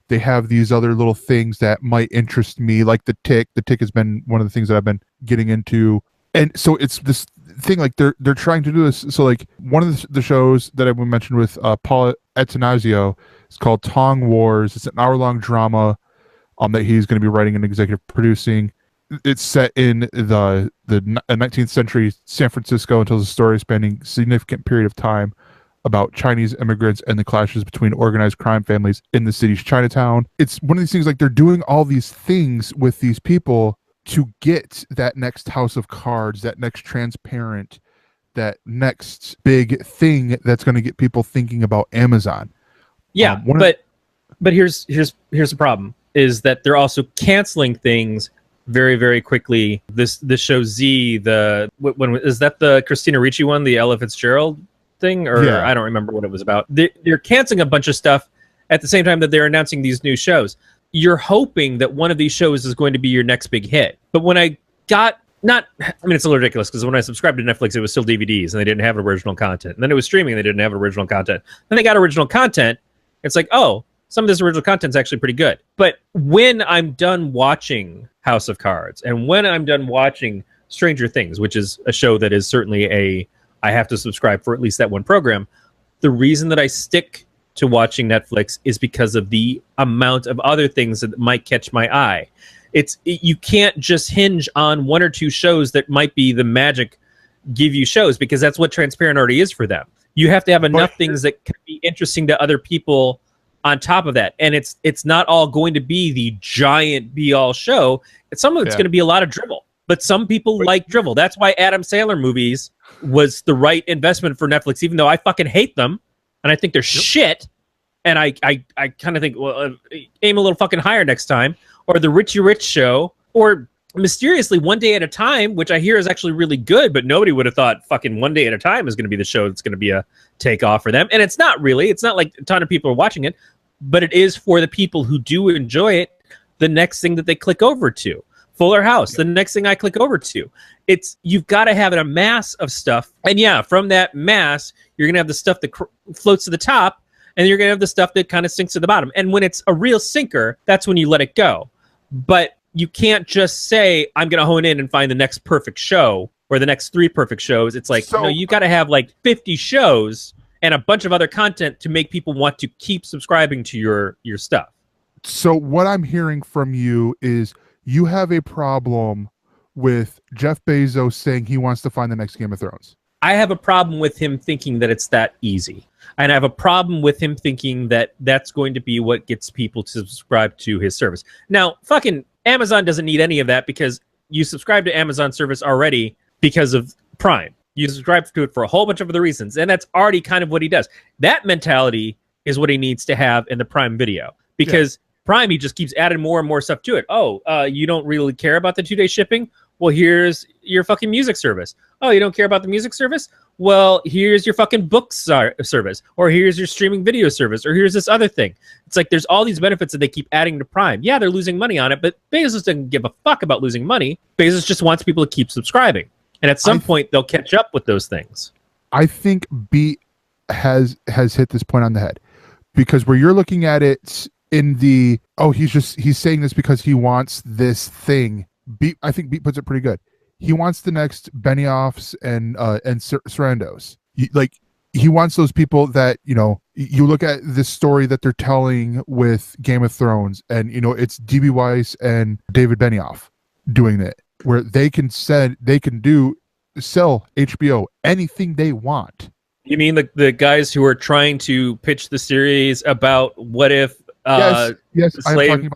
they have these other little things that might interest me, like the Tick. The Tick has been one of the things that I've been getting into. And so it's this thing, like they're trying to do this. So like one of the shows that I mentioned with Paul Atanasio is called Tong Wars. It's an hour-long drama that he's going to be writing and executive producing. It's set in the 19th century San Francisco and tells a story spanning a significant period of time about Chinese immigrants and the clashes between organized crime families in the city's Chinatown. It's one of these things, like they're doing all these things with these people to get that next House of Cards, that next Transparent, that next big thing that's going to get people thinking about Amazon. Yeah, but here's the problem, is that they're also canceling things very, very quickly. This show Z, when is that the Christina Ricci one, the Ella Fitzgerald thing, or yeah. I don't remember what it was about. They're canceling a bunch of stuff at the same time that they're announcing these new shows. You're hoping that one of these shows is going to be your next big hit. But when it's a little ridiculous, because when I subscribed to Netflix, it was still DVDs and they didn't have original content. And then it was streaming and they didn't have original content. Then they got original content. It's like, oh, some of this original content's actually pretty good. But when I'm done watching House of Cards and when I'm done watching Stranger Things, which is a show that is certainly I have to subscribe for at least that one program, the reason that I stick to watching Netflix is because of the amount of other things that might catch my eye. You can't just hinge on one or two shows that might be the magic give you shows, because that's what Transparent already is for them. You have to have enough things that can be interesting to other people on top of that. And it's not all going to be the giant be-all show. Some of it's going to be a lot of drivel. But some people like drivel. That's why Adam Sandler movies was the right investment for Netflix, even though I fucking hate them. And I think they're shit. And I kind of think, well, aim a little fucking higher next time. Or the Richie Rich show. Or mysteriously, One Day at a Time, which I hear is actually really good, but nobody would have thought fucking One Day at a Time is going to be the show that's going to be a takeoff for them. And it's not really. It's not like a ton of people are watching it. But it is for the people who do enjoy it, the next thing that they click over to. Fuller House, the next thing I click over to. You've got to have a mass of stuff. And yeah, from that mass, you're going to have the stuff that floats to the top, and you're going to have the stuff that kind of sinks to the bottom. And when it's a real sinker, that's when you let it go. But you can't just say, I'm going to hone in and find the next perfect show or the next 3 perfect shows. It's like, no, you got to have like 50 shows and a bunch of other content to make people want to keep subscribing to your stuff. So what I'm hearing from you is you have a problem with Jeff Bezos saying he wants to find the next Game of Thrones. I have a problem with him thinking that it's that easy. And I have a problem with him thinking that that's going to be what gets people to subscribe to his service. Now, fucking Amazon doesn't need any of that, because you subscribe to Amazon service already because of Prime. You subscribe to it for a whole bunch of other reasons. And that's already kind of what he does. That mentality is what he needs to have in the Prime Video, because Prime, he just keeps adding more and more stuff to it. Oh, you don't really care about the 2-day shipping? Well, here's your fucking music service. Oh, you don't care about the music service? Well, here's your fucking book service. Or here's your streaming video service. Or here's this other thing. It's like there's all these benefits that they keep adding to Prime. Yeah, they're losing money on it, but Bezos doesn't give a fuck about losing money. Bezos just wants people to keep subscribing. And at some point, they'll catch up with those things. I think Beat has hit this point on the head. Because where you're looking at it in the, he's saying this because he wants this thing. I think Beat puts it pretty good. He wants the next Benioffs and Sarandos. He wants those people that, you look at this story that they're telling with Game of Thrones, and it's D.B. Weiss and David Benioff doing it, where they can sell HBO anything they want. You mean the guys who are trying to pitch the series about what if yes, Slave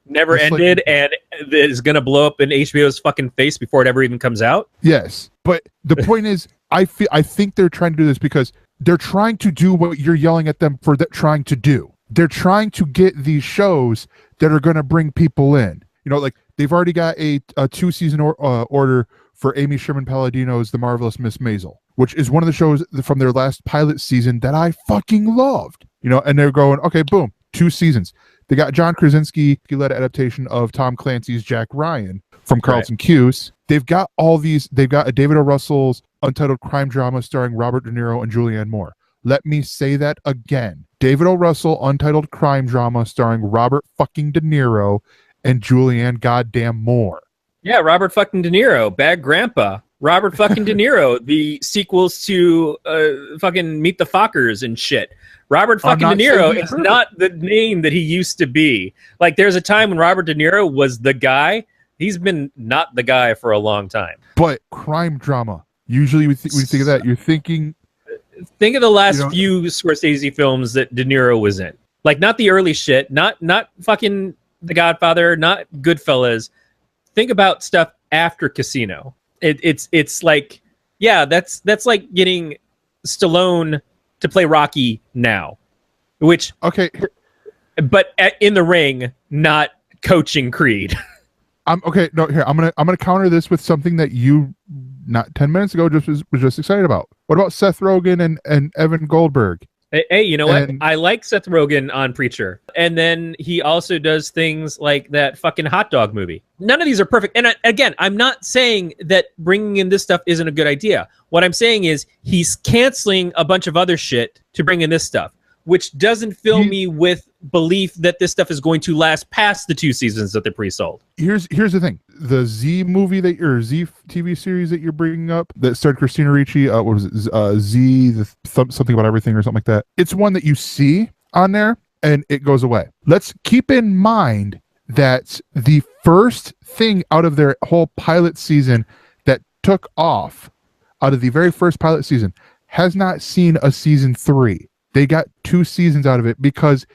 never ended and is going to blow up in HBO's fucking face before it ever even comes out? Yes, but the point is, I think they're trying to do this because they're trying to do what you're yelling at them for trying to do. They're trying to get these shows that are going to bring people in. They've already got a 2-season order for Amy Sherman Palladino's The Marvelous Miss Maisel, which is one of the shows from their last pilot season that I fucking loved. And they're going, okay, boom, 2 seasons. They got John Krasinski led adaptation of Tom Clancy's Jack Ryan from Carlton Cuse. They've got all these. They've got a David O. Russell's untitled crime drama starring Robert De Niro and Julianne Moore. Let me say that again. David O. Russell untitled crime drama starring Robert fucking De Niro and Julianne goddamn Moore. Yeah, Robert fucking De Niro, Bad Grandpa. Robert fucking De Niro, the sequels to fucking Meet the Fockers and shit. Robert fucking De Niro is not the name that he used to be. Like, there's a time when Robert De Niro was the guy. He's been not the guy for a long time. But crime drama. Usually when you think of that, you're thinking... Think of the last few Scorsese films that De Niro was in. Like, not the early shit, not fucking The Godfather, not Goodfellas. Think about stuff after Casino. It's like, yeah, that's like getting Stallone to play Rocky now, which but in the ring, not coaching Creed. I'm gonna counter this with something that you not 10 minutes ago was just excited about. What about Seth Rogen and Evan Goldberg? Hey, you know what? I like Seth Rogen on Preacher. And then he also does things like that fucking hot dog movie. None of these are perfect. And again, I'm not saying that bringing in this stuff isn't a good idea. What I'm saying is he's canceling a bunch of other shit to bring in this stuff, which doesn't fill me with belief that this stuff is going to last past the 2 seasons that they pre-sold. Here's the thing: the Z movie Z TV series that you're bringing up that starred Christina Ricci, what was it? Something about everything or something like that. It's one that you see on there and it goes away. Let's keep in mind that the first thing out of their whole pilot season that took off, out of the very first pilot season, has not seen a season 3. They got 2 seasons out of it because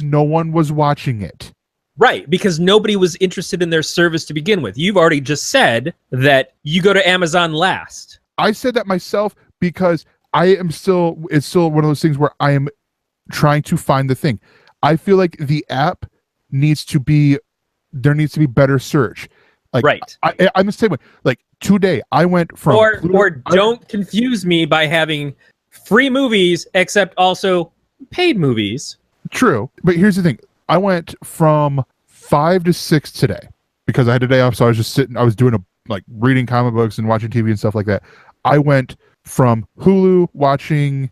no one was watching it. Right, because nobody was interested in their service to begin with. You've already just said that you go to Amazon last. I said that myself because it's still one of those things where I am trying to find the thing. I feel like the app needs to be better search. Like, right. I'm the same way. Like today, I went from or don't confuse me by having free movies, except also paid movies. True, but here's the thing: I went from 5 to 6 today because I had a day off, so I was just sitting. I was doing reading comic books and watching TV and stuff like that. I went from Hulu watching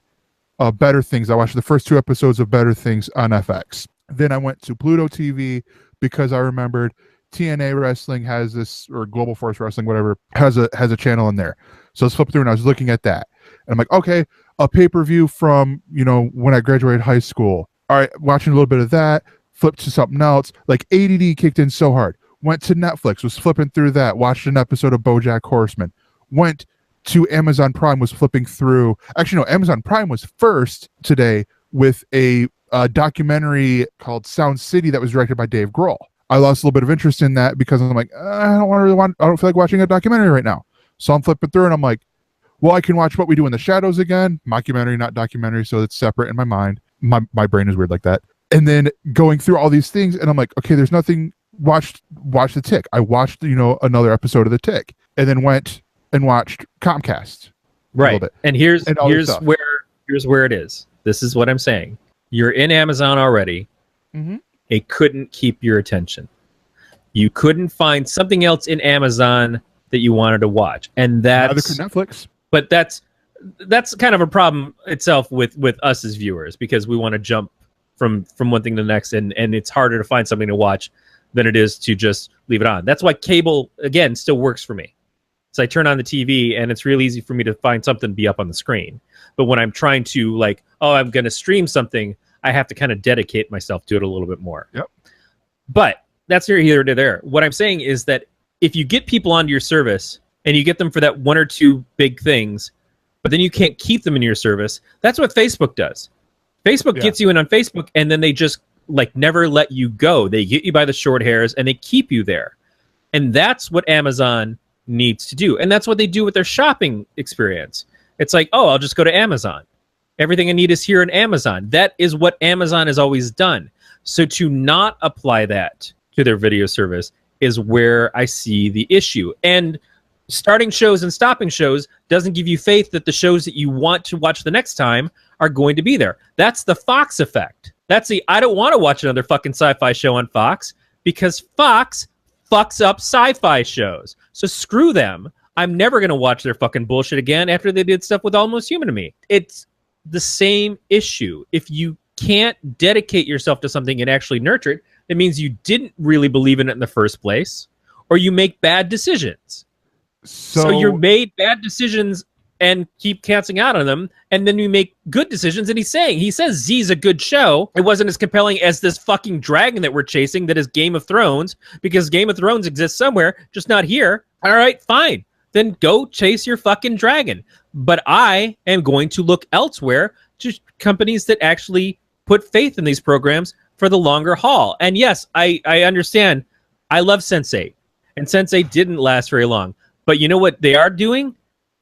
Better Things. I watched the first 2 episodes of Better Things on FX. Then I went to Pluto TV because I remembered TNA Wrestling has this, or Global Force Wrestling, whatever, has a channel in there. So I was flipping through and I was looking at that. And I'm like, okay, a pay-per-view from, when I graduated high school. All right, watching a little bit of that, flipped to something else. Like ADD kicked in so hard. Went to Netflix, was flipping through that, watched an episode of BoJack Horseman. Went to Amazon Prime, was flipping through. Actually, no, Amazon Prime was first today with a documentary called Sound City that was directed by Dave Grohl. I lost a little bit of interest in that because I'm like, I don't feel like watching a documentary right now. So I'm flipping through and I'm like, well, I can watch What We Do in the Shadows again. Mockumentary, not documentary, so it's separate in my mind. My brain is weird like that. And then going through all these things, and I'm like, okay, there's nothing. Watch The Tick. I watched, another episode of The Tick, and then went and watched Comcast. Right. And here's where it is. This is what I'm saying. You're in Amazon already. Mm-hmm. It couldn't keep your attention. You couldn't find something else in Amazon that you wanted to watch, and that's neither could Netflix. But that's kind of a problem itself with us as viewers, because we want to jump from one thing to the next, and it's harder to find something to watch than it is to just leave it on. That's why cable, again, still works for me. So I turn on the TV, and it's real easy for me to find something to be up on the screen. But when I'm trying to, I'm going to stream something, I have to kind of dedicate myself to it a little bit more. Yep. But that's here to there. What I'm saying is that if you get people onto your service and you get them for that 1 or 2 big things, but then you can't keep them in your service, that's what Facebook does. Facebook gets you in on Facebook, and then they just never let you go. They get you by the short hairs and they keep you there. And that's what Amazon needs to do. And that's what they do with their shopping experience. It's like, oh, I'll just go to Amazon. Everything I need is here in Amazon. That is what Amazon has always done. So to not apply that to their video service is where I see the issue. And starting shows and stopping shows doesn't give you faith that the shows that you want to watch the next time are going to be there. That's the Fox effect. That's the, I don't want to watch another fucking sci-fi show on Fox because Fox fucks up sci-fi shows. So screw them. I'm never going to watch their fucking bullshit again after they did stuff with Almost Human to me. It's the same issue. If you can't dedicate yourself to something and actually nurture it, it means you didn't really believe in it in the first place, or you make bad decisions. So you made bad decisions and keep canceling out on them, and then you make good decisions. And he says Z's a good show. It wasn't as compelling as this fucking dragon that we're chasing that is Game of Thrones, because Game of Thrones exists somewhere, just not here. All right, fine. Then go chase your fucking dragon. But I am going to look elsewhere to companies that actually put faith in these programs for the longer haul. And yes, I understand. I love Sense8, and Sense8 didn't last very long. But you know what they are doing?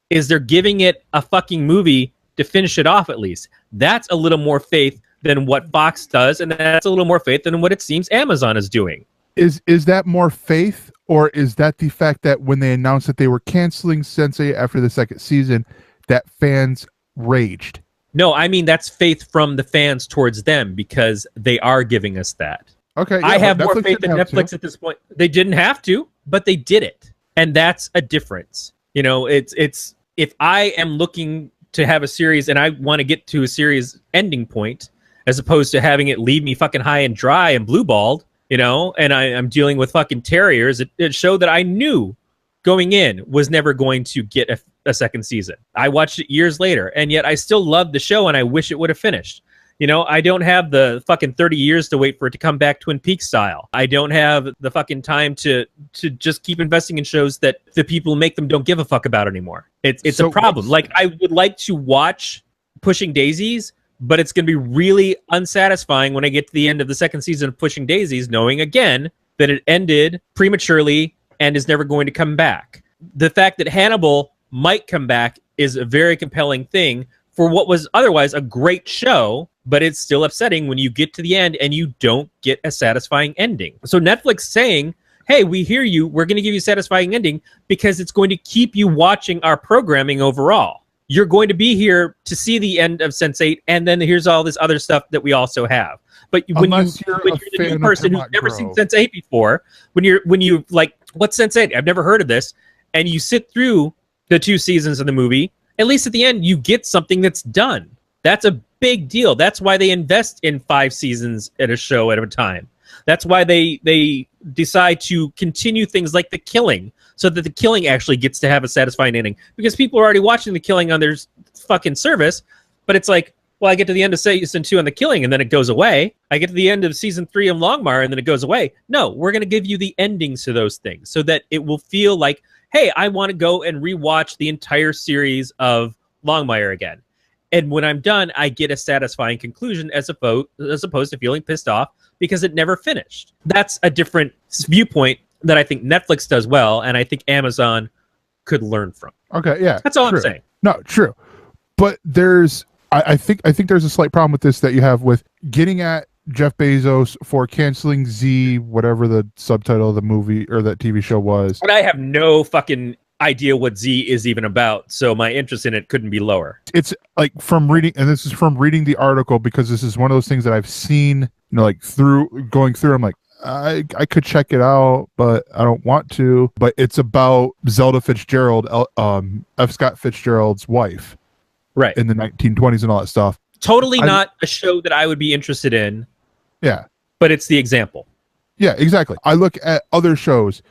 Is they're giving it a fucking movie to finish it off at least. That's a little more faith than what Fox does, and that's a little more faith than what it seems Amazon is doing. Is that more faith, or is that the fact that when they announced that they were canceling Sense8 after the second season, that fans raged? No, I mean that's faith from the fans towards them, because they are giving us that. Okay, yeah, I have more Netflix faith in Netflix at this point. They didn't have to, but they did it. And that's a difference. You know, it's if I am looking to have a series and I want to get to a series ending point, as opposed to having it leave me fucking high and dry and blue-balled, you know, and I'm dealing with fucking terriers. It showed that I knew going in was never going to get a second season. I watched it years later, and yet I still loved the show, and I wish it would have finished. You know, I don't have the fucking 30 years to wait for it to come back Twin Peaks style. I don't have the fucking time to just keep investing in shows that the people who make them don't give a fuck about anymore. It's a problem. Like, I would like to watch Pushing Daisies, but it's going to be really unsatisfying when I get to the end of the second season of Pushing Daisies, knowing again that it ended prematurely and is never going to come back. The fact that Hannibal might come back is a very compelling thing for what was otherwise a great show, but it's still upsetting when you get to the end and you don't get a satisfying ending. So Netflix saying, hey, we hear you, we're going to give you a satisfying ending because it's going to keep you watching our programming overall. You're going to be here to see the end of Sense8, and then here's all this other stuff that we also have. But when you're the new person who's never seen Sense8 before, when you like, what's Sense8? I've never heard of this. And you sit through the 2 seasons of the movie, at least at the end, you get something that's done. That's a big deal. That's why they invest in 5 seasons at a show at a time. That's why they decide to continue things like The Killing, so that The Killing actually gets to have a satisfying ending. Because people are already watching The Killing on their fucking service, but it's like, well, I get to the end of season 2 on The Killing, and then it goes away. I get to the end of season 3 of Longmire, and then it goes away. No, we're going to give you the endings to those things so that it will feel like, hey, I want to go and rewatch the entire series of Longmire again. And when I'm done, I get a satisfying conclusion as opposed to feeling pissed off because it never finished. That's a different viewpoint that I think Netflix does well, and I think Amazon could learn from. Okay, yeah. That's all true. I'm saying. No, true. But I think there's a slight problem with this that you have with getting at Jeff Bezos for canceling Z, whatever the subtitle of the movie or that TV show was. But I have no fucking idea what Z is even about, so my interest in it couldn't be lower. It's like from reading, and this is from reading the article, because this is one of those things that I've seen, you know, like going through, I'm like, I could check it out, but I don't want to. But it's about Zelda Fitzgerald, F. Scott Fitzgerald's wife, right, in the 1920s and all that stuff. Totally not a show that I would be interested in. Yeah, but it's the example. Yeah, exactly. I look at other shows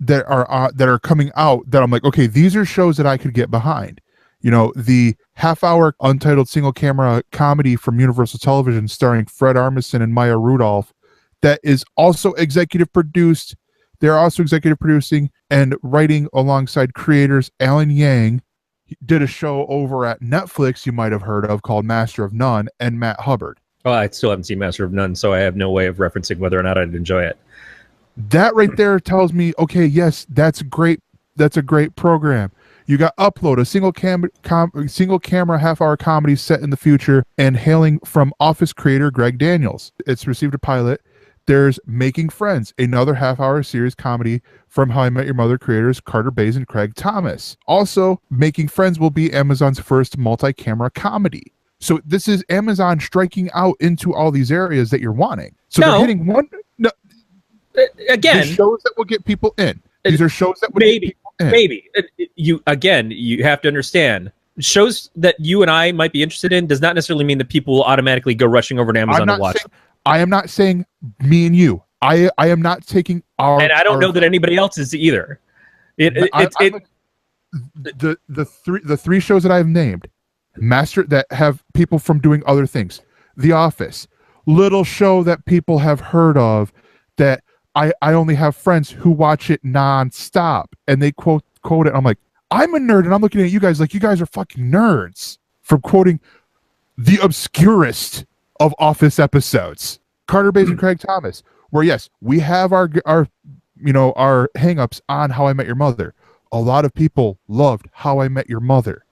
that are coming out that I'm like, okay, these are shows that I could get behind. You know, the half-hour untitled single-camera comedy from Universal Television starring Fred Armisen and Maya Rudolph that is also executive produced. They're also executive producing and writing alongside creators. Alan Yang did a show over at Netflix you might have heard of called Master of None, and Matt Hubbard. Oh, I still haven't seen Master of None, so I have no way of referencing whether or not I'd enjoy it. That right there tells me, okay, yes, that's great. That's a great program. You got Upload, a single camera half-hour comedy set in the future and hailing from Office creator Greg Daniels. It's received a pilot. There's Making Friends, another half-hour series comedy from How I Met Your Mother creators Carter Bays and Craig Thomas. Also, Making Friends will be Amazon's first multi-camera comedy. So this is Amazon striking out into all these areas that you're wanting. So they're hitting one. No, again, shows that will get people in. These are shows that would get people in. Maybe you have to understand. Shows that you and I might be interested in does not necessarily mean that people will automatically go rushing over to Amazon to watch. I am not saying me and you. I am not taking our. And I don't know that anybody else is either. The three shows that I've named, that have people from doing other things. The Office, little show that people have heard of, that I only have friends who watch it nonstop, and they quote it. I'm like, I'm a nerd, and I'm looking at you guys like you guys are fucking nerds for quoting the obscurest of Office episodes. Carter Bays and Craig Thomas, where yes, we have our hang-ups on How I Met Your Mother. A lot of people loved How I Met Your Mother.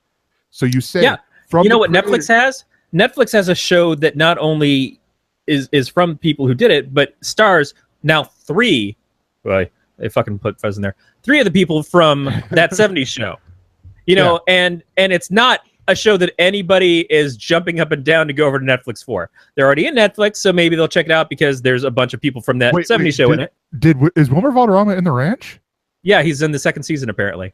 So you say, yeah, you know what Netflix has? Netflix has a show that not only is from people who did it, but stars now 3. Well, they fucking put Fez in there. 3 of the people from that 70s show. You know, and it's not a show that anybody is jumping up and down to go over to Netflix for. They're already in Netflix, so maybe they'll check it out because there's a bunch of people from that 70s show in it. Is Wilmer Valderrama in The Ranch? Yeah, he's in the 2nd season apparently.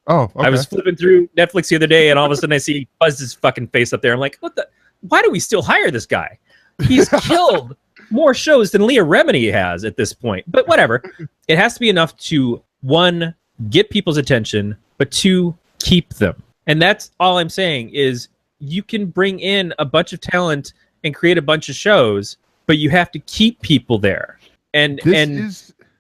Oh, okay. I was flipping through Netflix the other day, and all of a sudden I see Buzz's fucking face up there. I'm like, what the? Why do we still hire this guy? He's killed more shows than Leah Remini has at this point. But whatever. It has to be enough to, one, get people's attention, but two, keep them. And that's all I'm saying is you can bring in a bunch of talent and create a bunch of shows, but you have to keep people there. And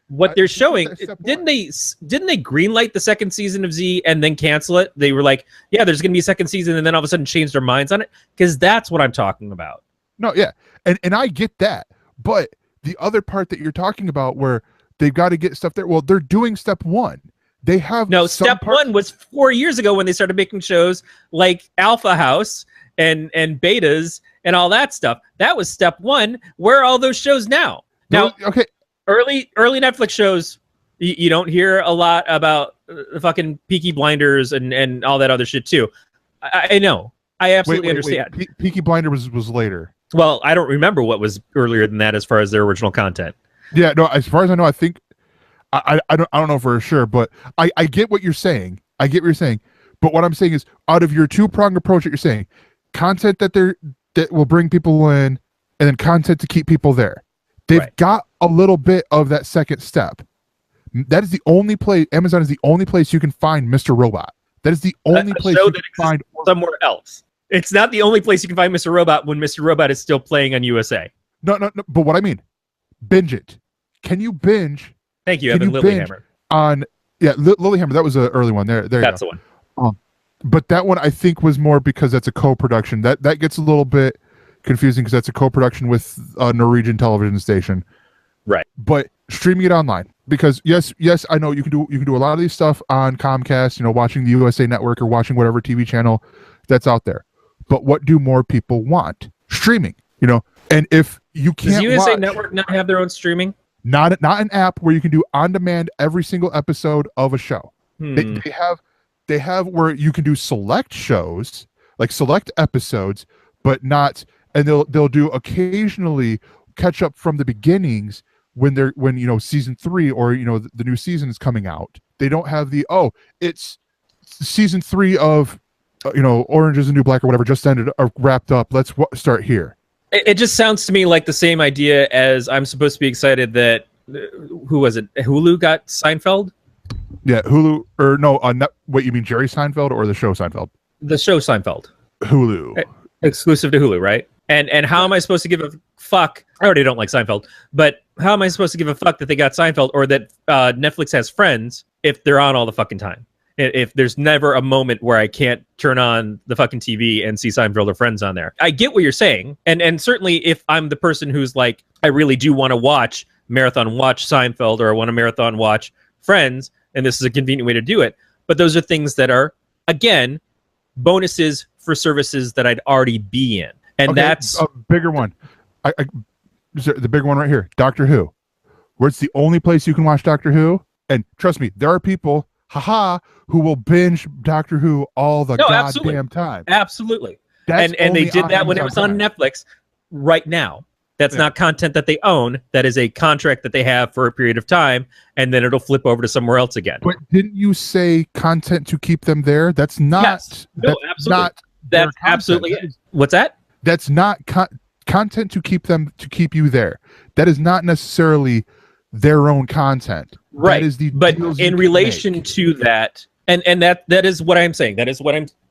what they're showing, didn't they greenlight the second season of Z and then cancel it? They were like, yeah, there's going to be a second season, and then all of a sudden change their minds on it? Because that's what I'm talking about. No, yeah. And I get that. But the other part that you're talking about where they've got to get stuff there, well, they're doing step one. They have step one was 4 years ago when they started making shows like Alpha House and Betas and all that stuff. That was step one. Where are all those shows now? Now, okay. Early Netflix shows, you don't hear a lot about the fucking Peaky Blinders and all that other shit too. I know. I absolutely understand. Peaky Blinder was later. Well, I don't remember what was earlier than that as far as their original content. Yeah, no. As far as I know, I think I don't know for sure, but I get what you're saying. I get what you're saying. But what I'm saying is, out of your two-pronged approach that you're saying, content that will bring people in, and then content to keep people there. They've got a little bit of that second step. That is the only place. Amazon is the only place you can find Mr. Robot. That is the only place you can find somewhere else. It's not the only place you can find Mr. Robot when Mr. Robot is still playing on USA. No. But what I mean, binge it. Can you binge? Thank you, Evan. Lilyhammer. Lilyhammer. That was an early one. There. That's the one. But that one I think was more because that's a co-production. That gets a little bit confusing because that's a co-production with a Norwegian television station. Right. But streaming it online, because yes, I know you can do a lot of these stuff on Comcast, watching the USA Network or watching whatever TV channel that's out there. But what do more people want? Streaming, And if you can't, does USA Network not have their own streaming? Not an app where you can do on demand every single episode of a show. They have where you can do select shows, like select episodes, but not. And they'll do occasionally catch up from the beginnings when season 3 or the new season is coming out. They don't have it's season 3 of Orange is the New Black or whatever just ended or wrapped up. Let's start here. It just sounds to me like the same idea as I'm supposed to be excited that who was it? Hulu got Seinfeld. Yeah, Hulu or no? What you mean, Jerry Seinfeld or the show Seinfeld? The show Seinfeld. Hulu. Exclusive to Hulu, right? And how am I supposed to give a fuck? I already don't like Seinfeld, but how am I supposed to give a fuck that they got Seinfeld or that Netflix has Friends if they're on all the fucking time? If there's never a moment where I can't turn on the fucking TV and see Seinfeld or Friends on there. I get what you're saying. And certainly if I'm the person who's like, I really do want to marathon watch Seinfeld or I want to marathon watch Friends, and this is a convenient way to do it. But those are things that are, again, bonuses for services that I'd already be in. And that's a bigger one. The bigger one right here, Doctor Who, where it's the only place you can watch Doctor Who. And trust me, there are people, who will binge Doctor Who all the goddamn time. Absolutely. And they did that when it was on Netflix. Right now, that's not content that they own. That is a contract that they have for a period of time, and then it'll flip over to somewhere else again. But didn't you say content to keep them there? That's not. Yes. No, absolutely. That's absolutely it. What's that? That's not content to keep you there. That is not necessarily their own content. Right. That is but in relation to that, and that is what I'm saying.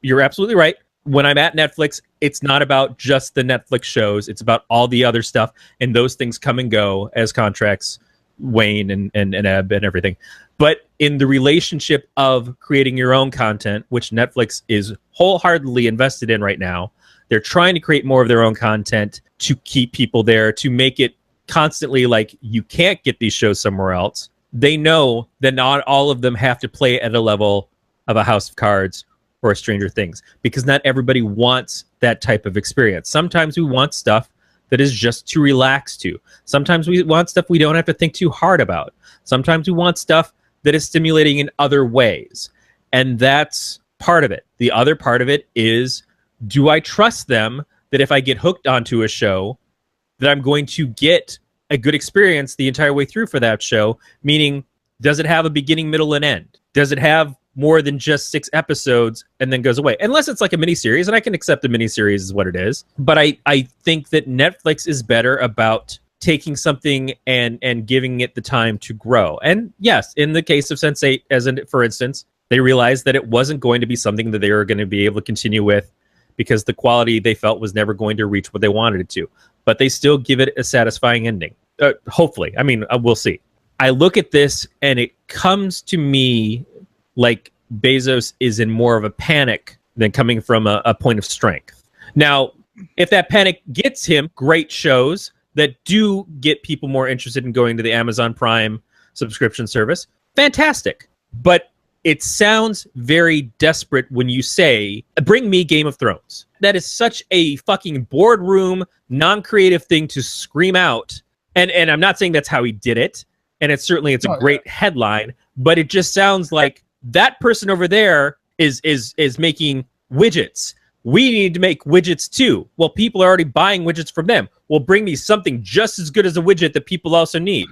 You're absolutely right. When I'm at Netflix, it's not about just the Netflix shows. It's about all the other stuff, and those things come and go as contracts wane and ebb and everything. But in the relationship of creating your own content, which Netflix is wholeheartedly invested in right now, they're trying to create more of their own content to keep people there, to make it constantly like you can't get these shows somewhere else. They know that not all of them have to play at a level of a House of Cards or a Stranger Things, because not everybody wants that type of experience. Sometimes we want stuff that is just to relax to. Sometimes we want stuff we don't have to think too hard about. Sometimes we want stuff that is stimulating in other ways. And that's part of it. The other part of it is, do I trust them that if I get hooked onto a show, that I'm going to get a good experience the entire way through for that show? Meaning, does it have a beginning, middle, and end? Does it have more than just 6 episodes and then goes away. Unless it's like a miniseries, and I can accept a miniseries is what it is. But I think that Netflix is better about taking something and giving it the time to grow. And yes, in the case of Sense8, for instance, they realized that it wasn't going to be something that they were going to be able to continue with because the quality they felt was never going to reach what they wanted it to. But they still give it a satisfying ending. Hopefully. I mean, we'll see. I look at this and it comes to me like Bezos is in more of a panic than coming from a point of strength. Now, if that panic gets him great shows that do get people more interested in going to the Amazon Prime subscription service, fantastic. But it sounds very desperate when you say, bring me Game of Thrones. That is such a fucking boardroom, non-creative thing to scream out. And I'm not saying that's how he did it. And it's a great headline, but it just sounds like that person over there is making widgets. We need to make widgets too. Well, people are already buying widgets from them. Well, bring me something just as good as a widget that people also need.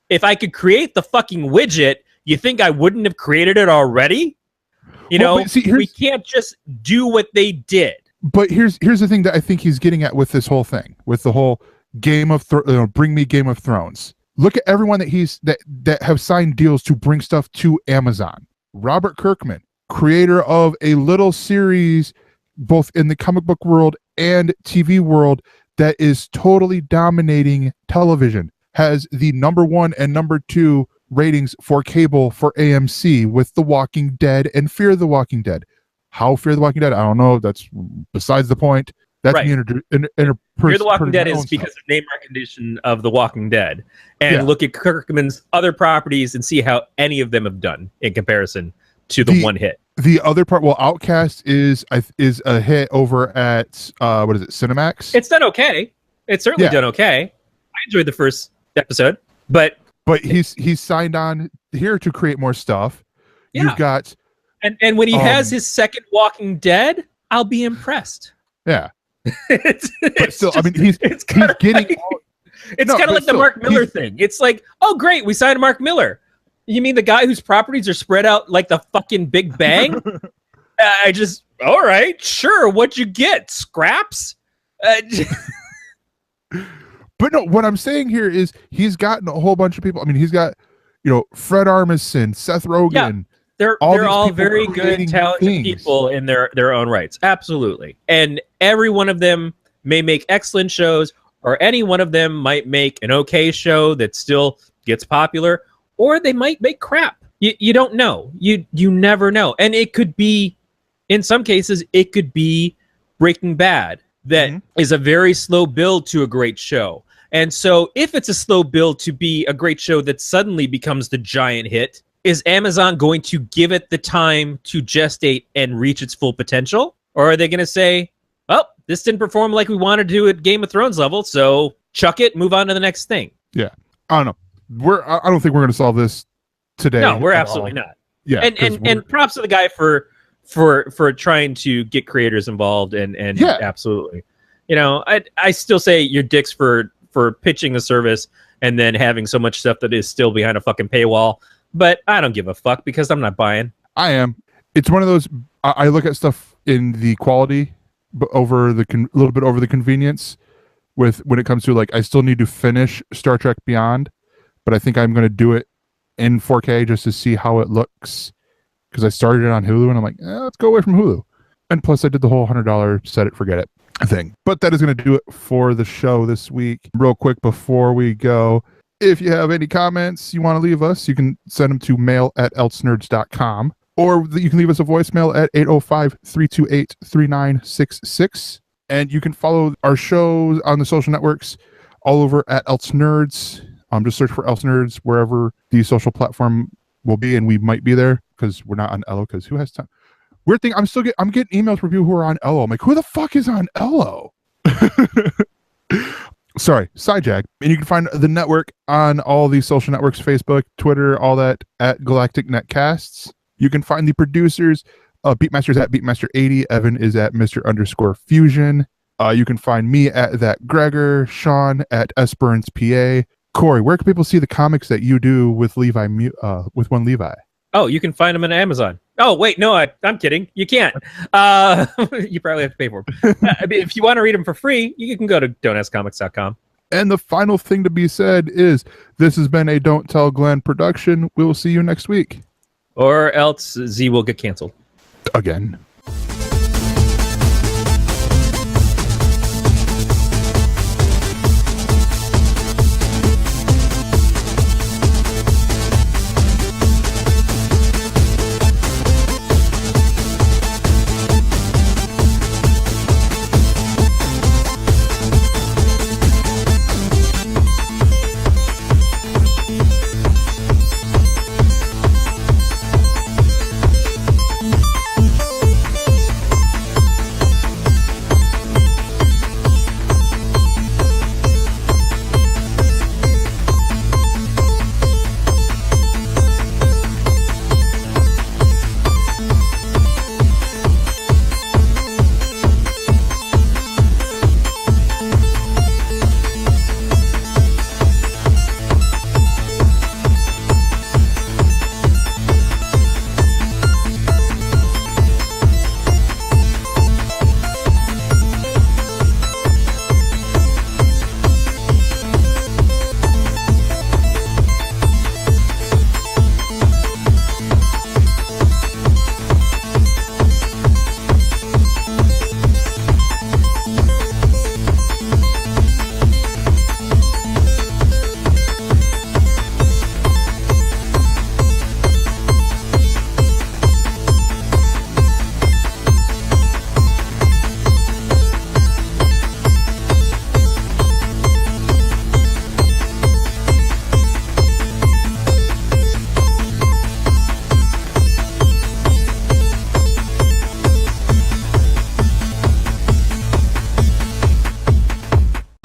If I could create the fucking widget, you think I wouldn't have created it already? We can't just do what they did. But here's the thing that I think he's getting at with this whole thing, with the whole bring me Game of Thrones. Look at everyone that have signed deals to bring stuff to Amazon. Robert Kirkman, creator of a little series, both in the comic book world and TV world, that is totally dominating television, has the #1 and #2 ratings for cable for AMC with The Walking Dead and Fear the Walking Dead. How Fear the Walking Dead? I don't know. That's besides the point. That's right. Fear the Walking Dead is because of name recognition of The Walking Dead. And look at Kirkman's other properties and see how any of them have done in comparison to the one hit. The other part, Outcast is a hit over at what is it, Cinemax? It's done okay. It's certainly done okay. I enjoyed the first episode, but he's signed on here to create more stuff. Yeah. You've got and when he has his second Walking Dead, I'll be impressed. Yeah. But still, I mean, he's getting. It's kind of like the Mark Miller thing. It's like, oh great, we signed Mark Miller. You mean the guy whose properties are spread out like the fucking Big Bang? All right, sure. What'd you get? Scraps? But no, what I'm saying here is he's gotten a whole bunch of people. I mean, he's got, Fred Armisen, Seth Rogen. Yeah, they're all very good, talented people in their own rights. Absolutely. And every one of them may make excellent shows, or any one of them might make an okay show that still gets popular, or they might make crap. You don't know. You never know. And it could be, in some cases, it could be Breaking Bad that is a very slow build to a great show. And so if it's a slow build to be a great show that suddenly becomes the giant hit, is Amazon going to give it the time to gestate and reach its full potential? Or are they going to say, well, this didn't perform like we wanted to at Game of Thrones level, so chuck it, move on to the next thing? Yeah. I don't know. I don't think we're going to solve this today. No, we're absolutely not. Yeah. And props to the guy for trying to get creators involved and absolutely. I still say your dicks for pitching the service and then having so much stuff that is still behind a fucking paywall. But I don't give a fuck because I'm not buying. I am. It's one of those. I look at stuff in the quality, but over the a little bit over the convenience. When it comes to I still need to finish Star Trek Beyond, but I think I'm going to do it in 4K just to see how it looks. Because I started it on Hulu and I'm like, let's go away from Hulu. And plus, I did the whole $100 set it, forget it thing. But that is going to do it for the show this week. Real quick before we go, if you have any comments you want to leave us, you can send them to mail@elsenerds.com, or you can leave us a voicemail at 805-328-3966. And you can follow our shows on the social networks all over at ElseNerds. Just search for ElseNerds wherever the social platform will be, and we might be there because we're not on Elo. Because who has time? Weird thing, I'm getting emails from people who are on Elo. I'm like, who the fuck is on Elo? Sorry, Sidejag. And you can find the network on all these social networks, Facebook, Twitter, all that, at Galactic Netcasts. You can find the producers. Beatmaster's at Beatmaster80. Evan is at Mr_Fusion. You can find me at that Gregor. Sean at SBurnsPA. Corey, where can people see the comics that you do with Levi? With one Levi? Oh, you can find them on Amazon. Oh, wait, no, I'm kidding. You can't. You probably have to pay for them. I mean, if you want to read them for free, you can go to don'taskcomics.com. And the final thing to be said is this has been a Don't Tell Glenn production. We will see you next week. Or else Z will get canceled. Again.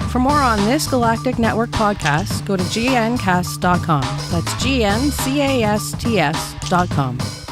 For more on this Galactic Network podcast, go to gncast.com. That's GNCASTS.com.